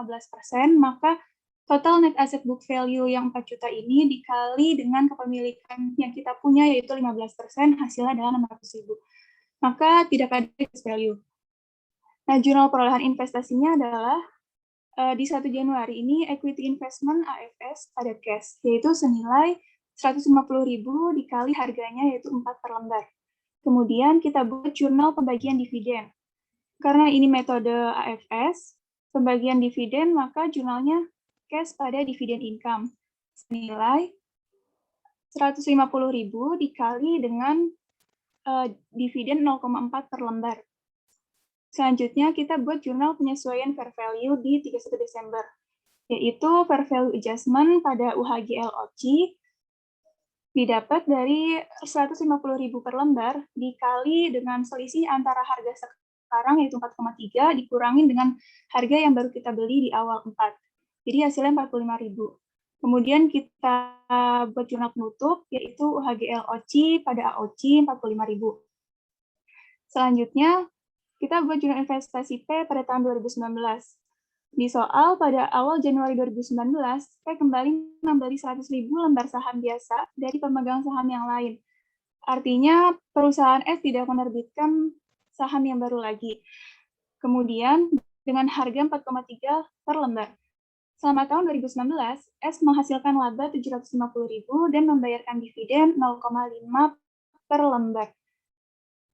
maka total net asset book value yang 4 juta ini dikali dengan kepemilikan yang kita punya yaitu 15%, hasilnya adalah 600.000. Maka tidak ada excess value. Nah, jurnal perolehan investasinya adalah di 1 Januari ini equity investment AFS pada cash, yaitu senilai 150.000 dikali harganya yaitu 4 per lembar. Kemudian kita buat jurnal pembagian dividen. Karena ini metode AFS, pembagian dividen, maka jurnalnya cash pada dividen income senilai 150.000 dikali dengan dividen 0,4 per lembar. Selanjutnya kita buat jurnal penyesuaian fair value di 31 Desember, yaitu fair value adjustment pada UHG LOC didapat dari 150.000 per lembar dikali dengan selisih antara harga sekarang yaitu 4,3 dikurangin dengan harga yang baru kita beli di awal 4. Jadi hasilnya 45.000. Kemudian kita buat jurnal penutup, yaitu UHG LOC pada AOC 45.000. Selanjutnya, kita buat jurnal investasi P pada tahun 2019. Di soal pada awal Januari 2019, P kembali membeli 100.000 lembar saham biasa dari pemegang saham yang lain. Artinya, perusahaan S tidak menerbitkan saham yang baru lagi. Kemudian, dengan harga 4,3 per lembar. Selama tahun 2019, S menghasilkan laba 750.000 dan membayarkan dividen 0,5 per lembar.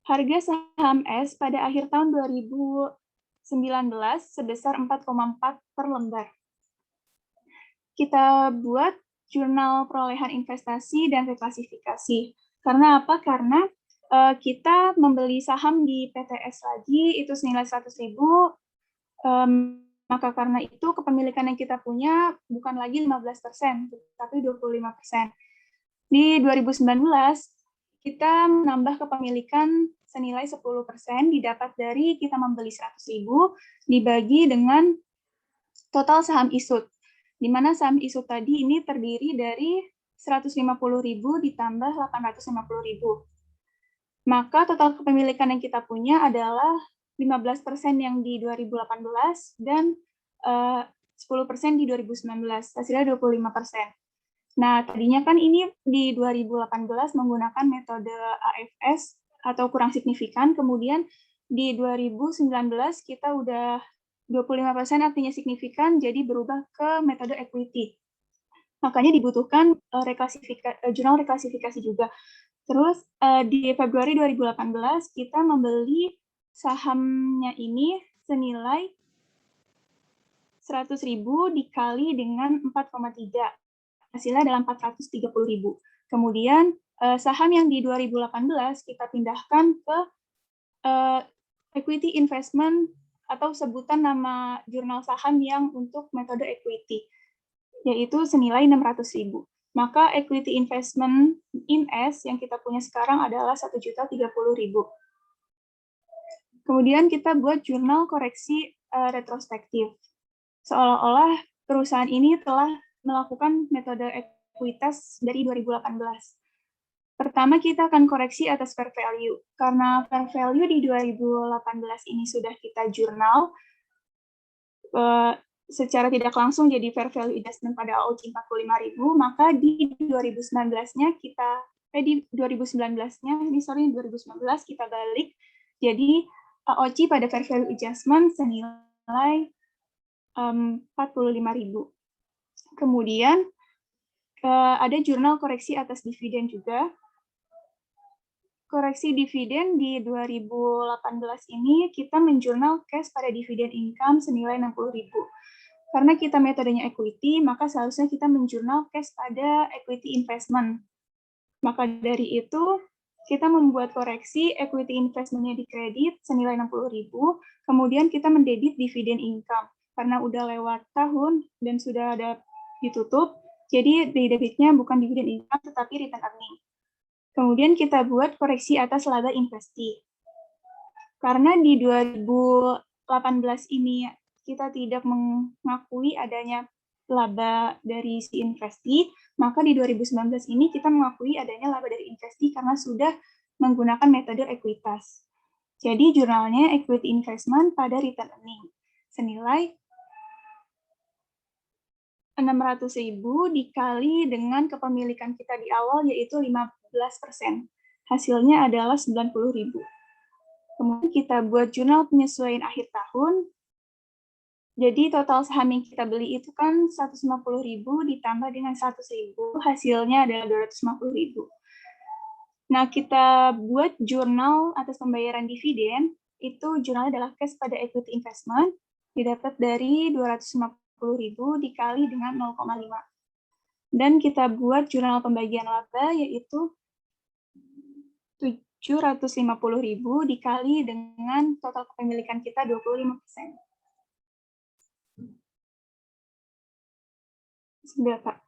Harga saham S pada akhir tahun 2019 sebesar 4,4 per lembar. Kita buat jurnal perolehan investasi dan reklasifikasi. Karena apa? Karena kita membeli saham di PTS lagi, itu senilai 100.000, maka karena itu kepemilikan yang kita punya bukan lagi 15%, tapi 25%. Di 2019, kita menambah kepemilikan senilai 10% didapat dari kita membeli 100.000 dibagi dengan total saham isut. Di mana saham isut tadi ini terdiri dari 150.000 ditambah 850.000. Maka total kepemilikan yang kita punya adalah 15% yang di 2018 dan 10% di 2019, hasilnya 25%. Nah, tadinya kan ini di 2018 menggunakan metode AFS atau kurang signifikan, kemudian di 2019 kita udah 25% artinya signifikan, jadi berubah ke metode equity. Makanya dibutuhkan jurnal reklasifikasi juga. Terus di Februari 2018 kita membeli sahamnya ini senilai 100.000 dikali dengan 4,3. Hasilnya adalah 430.000. Kemudian saham yang di 2018 kita pindahkan ke equity investment atau sebutan nama jurnal saham yang untuk metode equity, yaitu senilai 600.000. Maka equity investment in S yang kita punya sekarang adalah 1.030.000. Kemudian kita buat jurnal koreksi retrospektif. Seolah-olah perusahaan ini telah melakukan metode ekuitas dari 2018. Pertama, kita akan koreksi atas fair value. Karena fair value di 2018 ini sudah kita jurnal, secara tidak langsung jadi fair value adjustment pada AOC 45.000, maka di 2019-nya di 2019 kita balik, jadi AOC pada fair value adjustment senilai 45.000. Kemudian ada jurnal koreksi atas dividen juga. Koreksi dividen di 2018 ini kita menjurnal cash pada dividen income senilai 60.000. Karena kita metodenya equity, maka seharusnya kita menjurnal cash pada equity investment. Maka dari itu, kita membuat koreksi equity investment-nya di kredit senilai 60.000, kemudian kita mendebit dividen income. Karena udah lewat tahun dan sudah ada ditutup, jadi di debitnya bukan dividen income, tetapi return earning. Kemudian kita buat koreksi atas laba investi. Karena di 2018 ini kita tidak mengakui adanya laba dari si investi, maka di 2019 ini kita mengakui adanya laba dari investi karena sudah menggunakan metode ekuitas. Jadi jurnalnya equity investment pada return earning senilai 600.000 dikali dengan kepemilikan kita di awal yaitu 15%. Hasilnya adalah 90.000. Kemudian kita buat jurnal penyesuaian akhir tahun. Jadi total saham yang kita beli itu kan 150.000 ditambah dengan 100.000, hasilnya adalah 250.000. Nah, kita buat jurnal atas pembayaran dividen, itu jurnalnya adalah cash pada equity investment, didapat dari 250.000 dikali dengan 0,5. Dan kita buat jurnal pembagian laba, yaitu 750.000 dikali dengan total kepemilikan kita 25%. Sudah, Pak.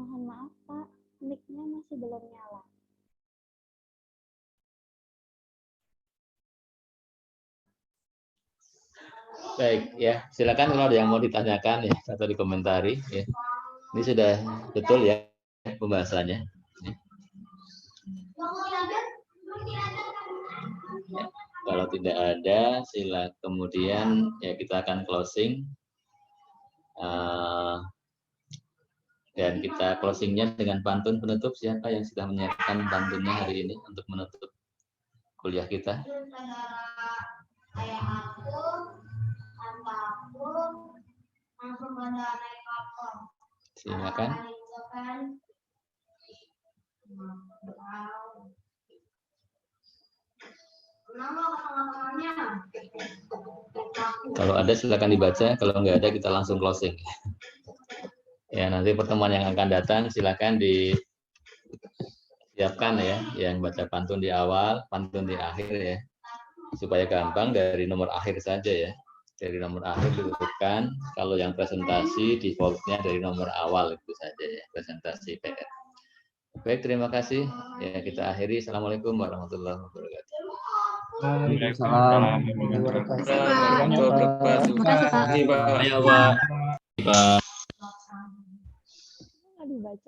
Mohon maaf, Pak. Mic-nya masih belum nyala. Baik, ya silakan kalau ada yang mau ditanyakan ya atau dikomentari. Ya. Ini sudah betul ya pembahasannya. Ya. Ya, kalau tidak ada, silakan kemudian ya kita akan closing. Dan kita closingnya dengan pantun penutup. Siapa yang sudah menyiapkan pantunnya hari ini untuk menutup kuliah kita? Silakan. Kalau ada silakan dibaca, kalau nggak ada kita langsung closing. Ya, nanti pertemuan yang akan datang silakan disiapkan ya, yang baca pantun di awal, pantun di akhir ya, supaya gampang dari nomor akhir saja ya. Dari nomor akhir ditentukan, kalau yang presentasi defaultnya dari nomor awal itu saja ya, presentasi PR. Baik, terima kasih. Ya, kita akhiri. Assalamualaikum warahmatullahi wabarakatuh. Waalaikumsalam. Terima kasih, Pak.